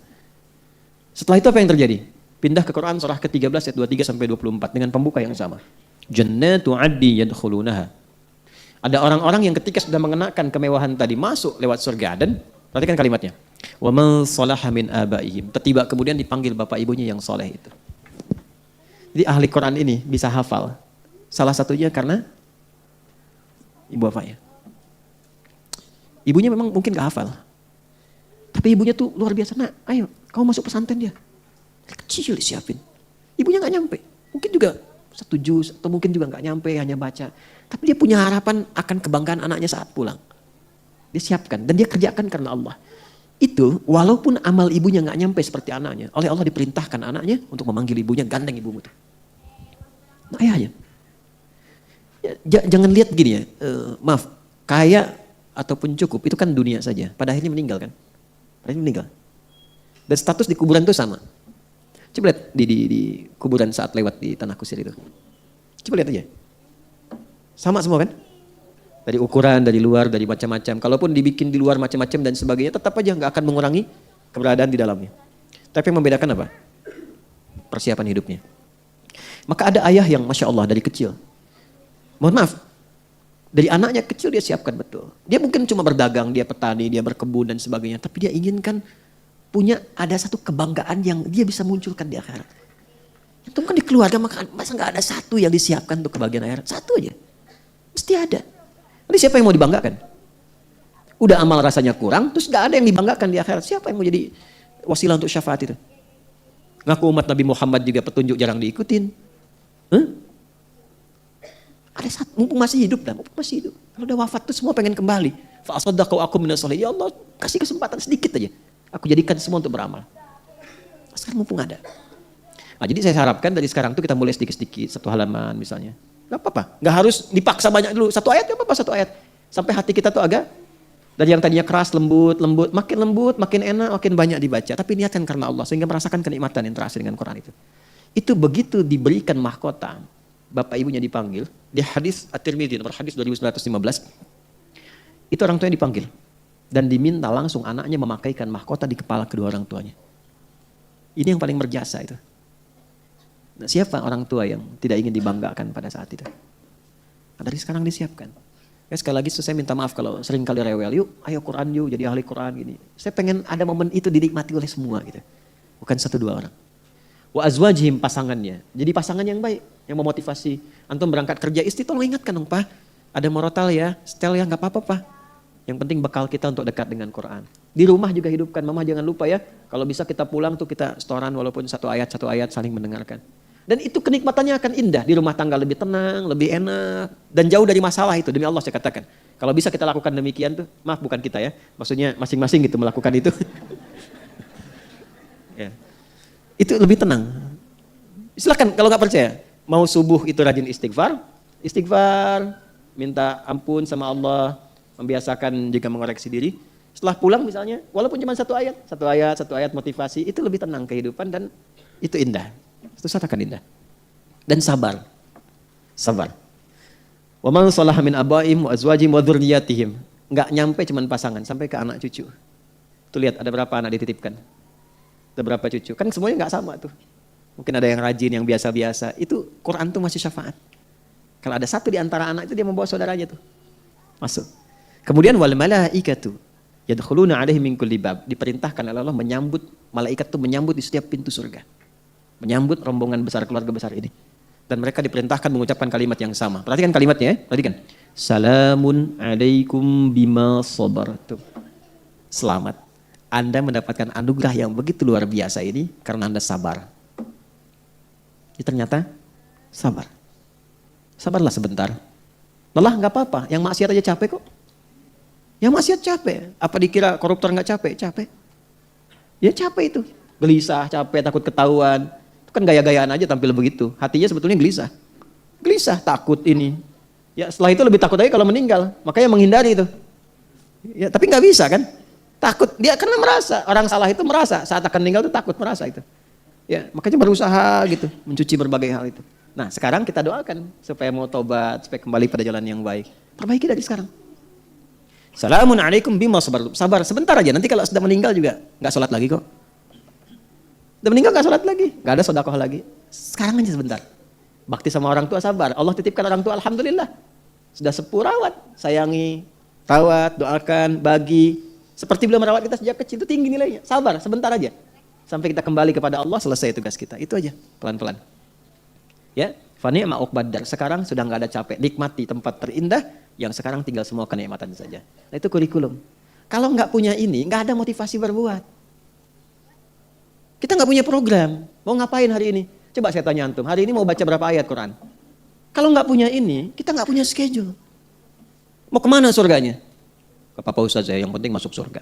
Setelah itu apa yang terjadi? Pindah ke Quran surah ke-13 ayat 23 sampai 24 dengan pembuka yang sama. Jannatu 'adnin yadkhulunaha. Ada orang-orang yang ketika sudah mengenakan kemewahan tadi masuk lewat surga Aden, perhatikan kalimatnya. Wa man salaha min abaihim. Tiba kemudian dipanggil bapak ibunya yang soleh itu. Jadi ahli Quran ini bisa hafal. Salah satunya karena ibu bapaknya. Ibunya memang mungkin gak hafal. Tapi ibunya tuh luar biasa. Nak, ayo kamu masuk pesantren dia. Kecil disiapin. Ibunya gak nyampe. Mungkin juga 1 juz atau mungkin juga gak nyampe, hanya baca. Tapi dia punya harapan akan kebanggaan anaknya saat pulang. Dia siapkan dan dia kerjakan karena Allah. Itu walaupun amal ibunya gak nyampe seperti anaknya. Oleh Allah diperintahkan anaknya untuk memanggil ibunya, gandeng ibumu tuh. Nah, ayahnya. Jangan lihat begini ya, maaf, kaya ataupun cukup itu kan dunia saja. Pada akhirnya meninggal kan, pada akhirnya meninggal. Dan status di kuburan itu sama. Coba lihat di kuburan saat lewat di tanah kusir itu. Coba lihat aja, sama semua kan? Dari ukuran, dari luar, dari macam-macam. Kalaupun dibikin di luar macam-macam dan sebagainya, tetap aja nggak akan mengurangi keberadaan di dalamnya. Tapi yang membedakan apa? Persiapan hidupnya. Maka ada ayah yang masya Allah dari kecil. Mohon maaf, Dari anaknya kecil dia siapkan betul. Dia mungkin cuma berdagang, dia petani, dia berkebun dan sebagainya. Tapi dia inginkan punya ada satu kebanggaan yang dia bisa munculkan di akhirat. Itu kan di keluarga, masa nggak ada satu yang disiapkan untuk kebahagiaan akhirat? Satu aja. Mesti ada. Nanti siapa yang mau dibanggakan? Udah amal rasanya kurang, terus nggak ada yang dibanggakan di akhirat. Siapa yang mau jadi wasilah untuk syafaat itu? Ngaku umat Nabi Muhammad juga petunjuk jarang diikutin. Ada satu, mumpung masih hidup dah, mumpung masih hidup. Kalau udah wafat tuh semua pengen kembali. Fa'asaddaqu aku minas sholihin. Ya Allah, kasih kesempatan sedikit aja. Aku jadikan semua untuk beramal. Sekarang mumpung ada. Nah, jadi saya harapkan dari sekarang tuh kita mulai sedikit-sedikit, satu halaman misalnya. Gak apa-apa, gak harus dipaksa banyak dulu. Satu ayat gak apa-apa, satu ayat. Sampai hati kita tuh agak, dari yang tadinya keras, lembut, makin enak, makin banyak dibaca. Tapi niatkan karena Allah, sehingga merasakan kenikmatan interaksi dengan Quran itu. Itu begitu diberikan mahkota, bapak ibunya dipanggil, di hadis At-Tirmidzi, nomor hadis 2915, itu orang tuanya dipanggil. Dan diminta langsung anaknya memakaikan mahkota di kepala kedua orang tuanya. Ini yang paling berjasa itu. Nah, siapa orang tua yang tidak ingin dibanggakan pada saat itu? Nah, dari sekarang disiapkan. Ya, sekali lagi saya minta maaf kalau sering kali rewel. Yuk, ayo Quran yuk, jadi ahli Quran gini. Saya pengen ada momen itu dinikmati oleh semua gitu. Bukan satu dua orang. Wa azwajihim, pasangannya. Jadi pasangan yang baik, yang memotivasi. Antum berangkat kerja, istri tolong ingatkan dong, Pak. Ada morotal ya, setel ya, nggak apa-apa, Pak. Yang penting bekal kita untuk dekat dengan Quran. Di rumah juga hidupkan, Mama jangan lupa ya. Kalau bisa kita pulang tuh kita setoran walaupun satu ayat saling mendengarkan. Dan itu kenikmatannya akan indah. Di rumah tangga lebih tenang, lebih enak. Dan jauh dari masalah itu, demi Allah saya katakan. Kalau bisa kita lakukan demikian tuh, maaf bukan kita ya. Maksudnya masing-masing gitu melakukan itu. Ya. Itu lebih tenang. Silakan kalau nggak percaya. Mau subuh itu rajin istighfar. Istighfar, minta ampun sama Allah. Membiasakan juga mengoreksi diri. Setelah pulang misalnya, walaupun cuma satu ayat motivasi, itu lebih tenang kehidupan dan itu indah. Itu katakan indah. Dan sabar. Sabar. Wa man salaha min abaihim wa azwajihim wa dzurriyyatihim. Enggak nyampe cuman pasangan, sampai ke anak cucu. Tuh lihat ada berapa anak dititipkan. Ada berapa cucu. Kan semuanya enggak sama tuh. Mungkin ada yang rajin, yang biasa-biasa. Itu Quran tuh masih syafaat. Kalau ada satu di antara anak itu dia membawa saudaranya tuh. Masuk. Kemudian wal malaikatu yadkhuluna alaihim min kulli bab. Diperintahkan oleh Allah menyambut, malaikat tuh menyambut di setiap pintu surga. Menyambut rombongan besar, keluarga besar ini. Dan mereka diperintahkan mengucapkan kalimat yang sama. Perhatikan kalimatnya ya, perhatikan. Salamun alaikum bima sabartum. Selamat. Anda mendapatkan anugerah yang begitu luar biasa ini karena Anda sabar. Ini ternyata sabar. Sabarlah sebentar. Lelah nggak apa-apa, yang maksiat aja capek kok. Yang maksiat capek. Apa dikira koruptor nggak capek? Capek. Ya capek itu. Gelisah, capek, takut ketahuan. Itu kan gaya-gayaan aja tampil begitu. Hatinya sebetulnya gelisah. Gelisah, takut ini. Ya setelah itu lebih takut lagi kalau meninggal. Makanya menghindari itu. Ya, tapi nggak bisa kan? Takut. Dia karena merasa. Orang salah itu merasa. Saat akan meninggal itu takut merasa itu. Ya, makanya berusaha gitu. Mencuci berbagai hal itu. Nah sekarang kita doakan. Supaya mau tobat. Supaya kembali pada jalan yang baik. Perbaiki dari sekarang. Salamun alaikum bima sabartum. Sabar sebentar aja. Nanti kalau sudah meninggal juga nggak sholat lagi kok. Udah meninggal gak sholat lagi, gak ada sedekah lagi. Sekarang aja sebentar. Bakti sama orang tua sabar. Allah titipkan orang tua, alhamdulillah. Sudah sepuh rawat, sayangi, rawat, doakan, bagi. Seperti beliau merawat kita sejak kecil, itu tinggi nilainya. Sabar, sebentar aja. Sampai kita kembali kepada Allah, selesai tugas kita. Itu aja, pelan-pelan. Ya, fani'ma uqbaddar. Sekarang sudah gak ada capek. Nikmati tempat terindah, yang sekarang tinggal semua kenikmatan saja. Nah itu kurikulum. Kalau gak punya ini, gak ada motivasi berbuat. Kita nggak punya program, mau ngapain hari ini? Coba saya tanya antum, hari ini mau baca berapa ayat Quran? Kalau nggak punya ini, kita nggak punya schedule. Mau kemana surganya? Ke Papa Ustaz saya, yang penting masuk surga.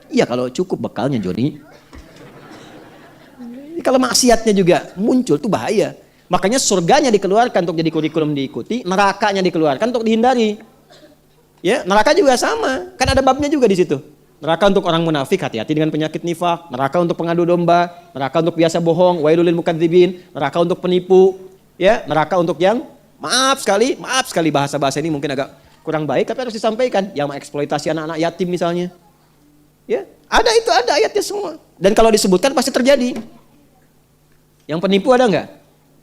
Iya kalau cukup bekalnya Joni. Kalau maksiatnya juga muncul, itu bahaya. Makanya surganya dikeluarkan untuk jadi kurikulum diikuti, nerakanya dikeluarkan untuk dihindari. Ya, neraka juga sama, kan ada babnya juga di situ. Neraka untuk orang munafik, hati-hati dengan penyakit nifak. Neraka untuk pengadu domba. Neraka untuk biasa bohong. Wailul lil mukadzibin. Neraka untuk penipu. Ya, neraka untuk yang maaf sekali bahasa-bahasa ini mungkin agak kurang baik, tapi harus disampaikan. Yang mengeksploitasi anak-anak yatim misalnya. Ya, ada ayatnya semua. Dan kalau disebutkan pasti terjadi. Yang penipu ada nggak?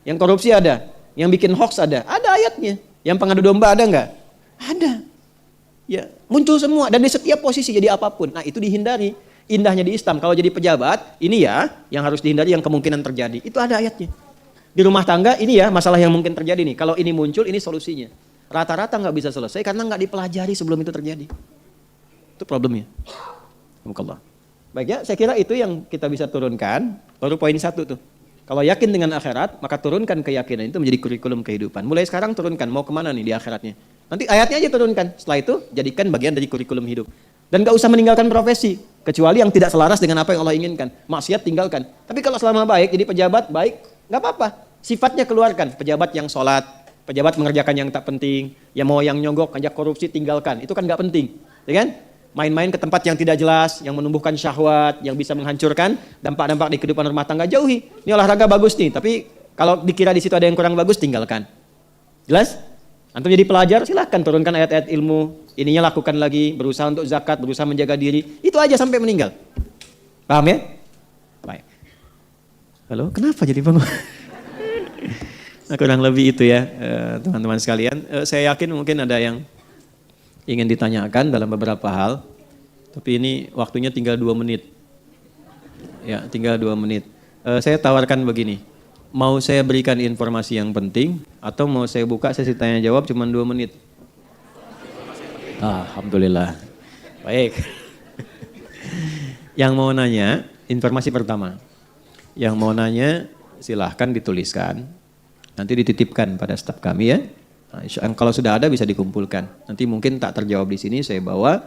Yang korupsi ada? Yang bikin hoax ada? Ada ayatnya. Yang pengadu domba ada nggak? Ada. Ya, muncul semua dan di setiap posisi jadi apapun. Nah, itu dihindari. Indahnya di Islam kalau jadi pejabat, ini ya yang harus dihindari yang kemungkinan terjadi. Itu ada ayatnya. Di rumah tangga ini ya masalah yang mungkin terjadi nih. Kalau ini muncul, ini solusinya. Rata-rata nggak bisa selesai karena nggak dipelajari sebelum itu terjadi. Itu problemnya. Alhamdulillah. Baik ya, saya kira itu yang kita bisa turunkan. Baru poin 1 tuh. Kalau yakin dengan akhirat, maka turunkan keyakinan itu menjadi kurikulum kehidupan. Mulai sekarang turunkan, mau kemana nih di akhiratnya. Nanti ayatnya aja turunkan. Setelah itu, jadikan bagian dari kurikulum hidup. Dan gak usah meninggalkan profesi. Kecuali yang tidak selaras dengan apa yang Allah inginkan. Maksiat tinggalkan. Tapi kalau selama baik, jadi pejabat baik, gak apa-apa. Sifatnya keluarkan. Pejabat yang sholat, pejabat mengerjakan yang tak penting. Ya mau yang nyogok, ngajak korupsi, tinggalkan. Itu kan gak penting. Ya kan? Main-main ke tempat yang tidak jelas, yang menumbuhkan syahwat, yang bisa menghancurkan dampak-dampak di kehidupan rumah tangga, jauhi. Ini olahraga bagus nih, tapi kalau dikira di situ ada yang kurang bagus, tinggalkan. Jelas? Antum jadi pelajar, silahkan turunkan ayat-ayat ilmu. Ininya lakukan lagi, berusaha untuk zakat, berusaha menjaga diri. Itu aja sampai meninggal. Paham ya? Baik. Halo, kenapa jadi bangun? Nah, kurang lebih itu ya, teman-teman sekalian. Saya yakin mungkin ada yang ingin ditanyakan dalam beberapa hal, tapi ini waktunya tinggal 2 menit. Ya, tinggal 2 menit. Saya tawarkan begini, mau saya berikan informasi yang penting, atau mau saya buka sesi tanya jawab cuma 2 menit? Alhamdulillah. Baik. Yang mau nanya, informasi pertama. Yang mau nanya, silahkan dituliskan. Nanti dititipkan pada staf kami ya. Nah, kalau sudah ada bisa dikumpulkan. Nanti mungkin tak terjawab di sini, saya bawa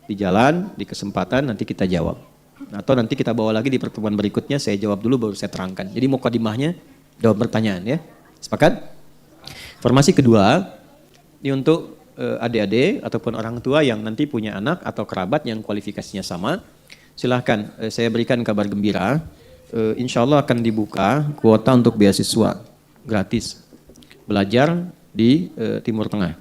di jalan, di kesempatan nanti kita jawab. Atau nanti kita bawa lagi di pertemuan berikutnya, saya jawab dulu baru saya terangkan. Jadi mukadimahnya jawab pertanyaan ya. Sepakat? Informasi kedua, ini untuk adik-adik ataupun orang tua yang nanti punya anak atau kerabat yang kualifikasinya sama. Silahkan, saya berikan kabar gembira. Insya Allah akan dibuka kuota untuk beasiswa gratis. Belajar di Timur Tengah.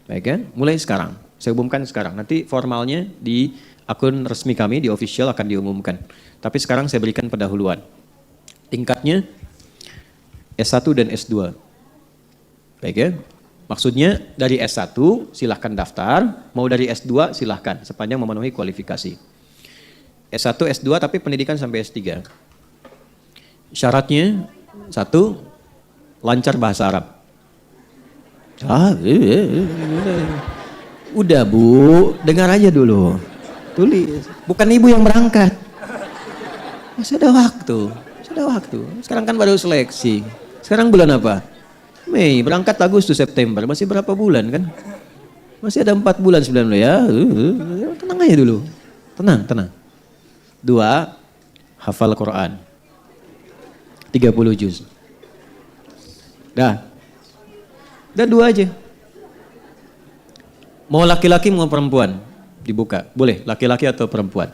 Baik ya, mulai sekarang. Saya umumkan sekarang. Nanti formalnya di akun resmi kami, di official akan diumumkan. Tapi sekarang saya berikan pendahuluan. Tingkatnya S1 dan S2. Baik ya. Maksudnya dari S1 silahkan daftar, mau dari S2 silahkan, sepanjang memenuhi kualifikasi. S1, S2 tapi pendidikan sampai S3. Syaratnya, 1, lancar bahasa Arab. Udah Bu, dengar aja dulu. Tulis. Bukan ibu yang berangkat. Masih ada waktu. Sekarang kan baru seleksi. Sekarang bulan apa? Mei, berangkat Agustus, September. Masih berapa bulan kan? Masih ada 4 bulan 9 bulan ya. Tenang aja dulu. Tenang. 2, hafal Quran. 30 juz. Dah 2 aja. Mau laki-laki mau perempuan? Dibuka. Boleh, laki-laki atau perempuan.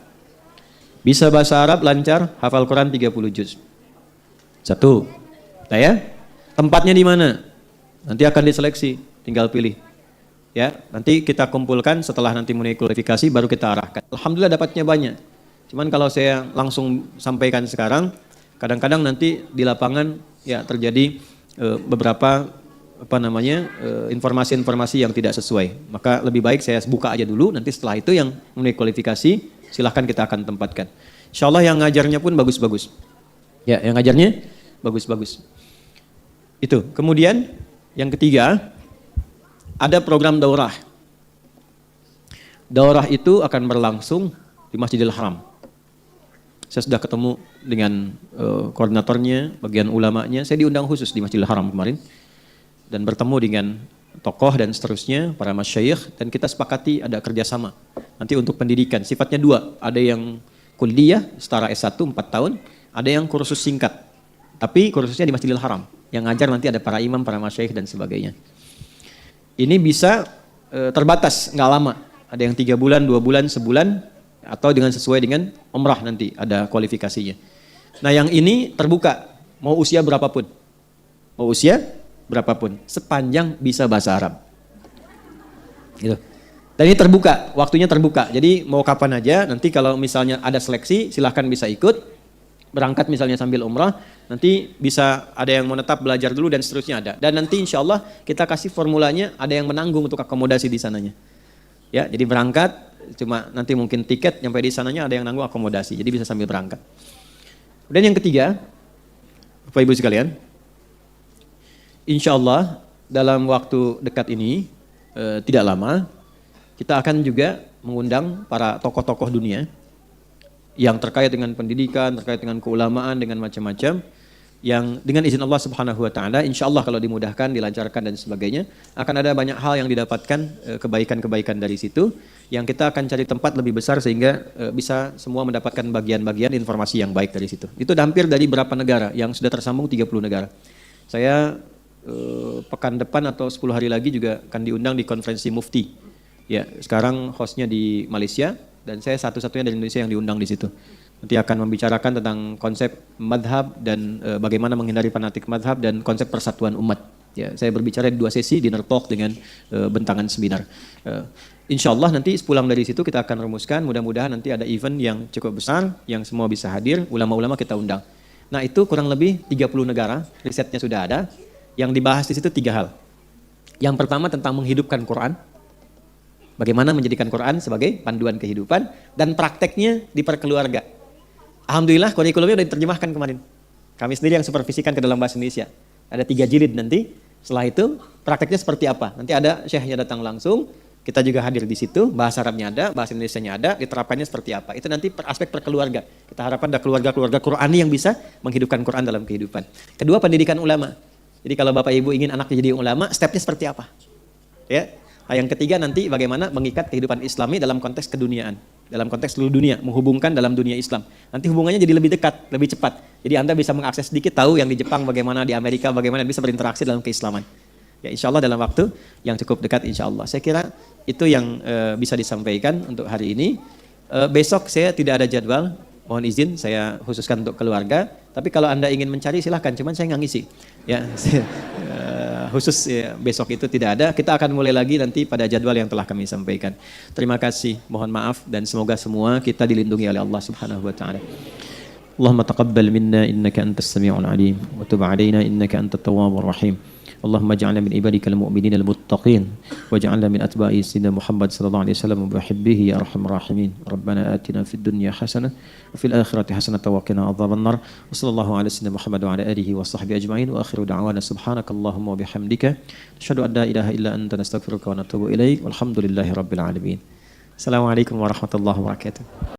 Bisa bahasa Arab lancar, hafal Quran 30 juz. 1. Nah ya, tempatnya di mana? Nanti akan diseleksi, tinggal pilih. Ya, nanti kita kumpulkan setelah nanti memenuhi kualifikasi baru kita arahkan. Alhamdulillah dapatnya banyak. Cuman kalau saya langsung sampaikan sekarang, kadang-kadang nanti di lapangan ya terjadi beberapa informasi-informasi yang tidak sesuai. Maka lebih baik saya buka aja dulu, nanti setelah itu yang memenuhi kualifikasi silahkan kita akan tempatkan. Insya Allah yang ngajarnya pun bagus-bagus. Ya, yang ngajarnya bagus-bagus. Itu. Kemudian yang ketiga, ada program daurah. Daurah itu akan berlangsung di Masjidil Haram. Saya sudah ketemu dengan koordinatornya, bagian ulamanya. Saya diundang khusus di Masjidil Haram kemarin. Dan bertemu dengan tokoh dan seterusnya, para masyayikh. Dan kita sepakati ada kerjasama. Nanti untuk pendidikan, sifatnya 2. Ada yang kuliah, setara S1 4 tahun. Ada yang kursus singkat. Tapi kursusnya di Masjidil Haram. Yang ngajar nanti ada para imam, para masyayikh dan sebagainya. Ini bisa terbatas, nggak lama. Ada yang 3 bulan, 2 bulan, sebulan. Atau dengan sesuai dengan umrah nanti ada kualifikasinya. Nah yang ini terbuka, mau usia berapapun. Sepanjang bisa bahasa Arab. Gitu. Dan ini terbuka, waktunya terbuka. Jadi mau kapan aja, nanti kalau misalnya ada seleksi silahkan bisa ikut. berangkat misalnya sambil umrah, nanti bisa ada yang menetap belajar dulu dan seterusnya ada. Dan nanti insya Allah kita kasih formulanya, ada yang menanggung untuk akomodasi di sananya. Ya, jadi berangkat, cuma nanti mungkin tiket, sampai di sananya ada yang nanggung akomodasi, jadi bisa sambil berangkat. Dan yang ketiga, Bapak Ibu sekalian, insya Allah dalam waktu dekat ini, tidak lama, kita akan juga mengundang para tokoh-tokoh dunia yang terkait dengan pendidikan, terkait dengan keulamaan, dengan macam-macam, yang dengan izin Allah Subhanahu wa taala, insya Allah kalau dimudahkan, dilancarkan dan sebagainya, akan ada banyak hal yang didapatkan kebaikan-kebaikan dari situ, yang kita akan cari tempat lebih besar sehingga bisa semua mendapatkan bagian-bagian informasi yang baik dari situ. Itu hampir dari berapa negara yang sudah tersambung, 30 negara. Saya pekan depan atau 10 hari lagi juga akan diundang di konferensi Mufti. Ya, sekarang hostnya di Malaysia dan saya satu-satunya dari Indonesia yang diundang di situ. Nanti akan membicarakan tentang konsep madhab dan bagaimana menghindari fanatik madhab dan konsep persatuan umat. Ya, saya berbicara di 2 sesi dinner talk dengan bentangan seminar. Insya Allah nanti pulang dari situ kita akan rumuskan, mudah-mudahan nanti ada event yang cukup besar, yang semua bisa hadir, ulama-ulama kita undang. Nah itu kurang lebih 30 negara, risetnya sudah ada, yang dibahas di situ 3 hal. Yang pertama tentang menghidupkan Quran, bagaimana menjadikan Quran sebagai panduan kehidupan, dan prakteknya diperkeluarga. Alhamdulillah kurikulumnya sudah diterjemahkan kemarin. Kami sendiri yang supervisikan ke dalam bahasa Indonesia. Ada 3 jilid nanti, setelah itu prakteknya seperti apa. Nanti ada syekhnya datang langsung, kita juga hadir di situ, bahasa Arabnya ada, bahasa Indonesianya ada, diterapkannya seperti apa. Itu nanti aspek perkeluarga. Kita harapkan ada keluarga-keluarga Qurani yang bisa menghidupkan Quran dalam kehidupan. Kedua, pendidikan ulama. Jadi kalau Bapak Ibu ingin anaknya jadi ulama, stepnya seperti apa? Ya. Nah, yang ketiga nanti bagaimana mengikat kehidupan Islami dalam konteks keduniaan, dalam konteks seluruh dunia, menghubungkan dalam dunia Islam. Nanti hubungannya jadi lebih dekat, lebih cepat. Jadi Anda bisa mengakses sedikit, tahu yang di Jepang bagaimana, di Amerika bagaimana, bisa berinteraksi dalam keislaman. Ya insya Allah dalam waktu yang cukup dekat insya Allah. Saya kira itu yang bisa disampaikan untuk hari ini. Besok saya tidak ada jadwal, mohon izin saya khususkan untuk keluarga. Tapi kalau Anda ingin mencari silahkan, cuman saya nggak ngisi. Ya, khusus ya, besok itu tidak ada. Kita akan mulai lagi nanti pada jadwal yang telah kami sampaikan. Terima kasih, mohon maaf dan semoga semua kita dilindungi oleh Allah Subhanahu wa taala. Allahumma taqabbal minna innaka antas sami'ul alim wa tub 'alaina innaka antat tawwabur rahim. اللهم اجعلنا من عبادك المؤمنين المتقين واجعلنا من أتباع سيدنا محمد صلى الله عليه وسلم وبحبه يا أرحم الراحمين ربنا آتنا في الدنيا حسنة وفي الآخرة حسنة وقنا عذاب النار وصلى الله على سيدنا محمد وعلى آله وصحبه أجمعين وآخر دعوانا سبحانك اللهم وبحمدك نشهد أن لا إله إلا أنت نستغفرك ونتوب إليك والحمد لله رب العالمين. السلام عليكم ورحمة الله وبركاته.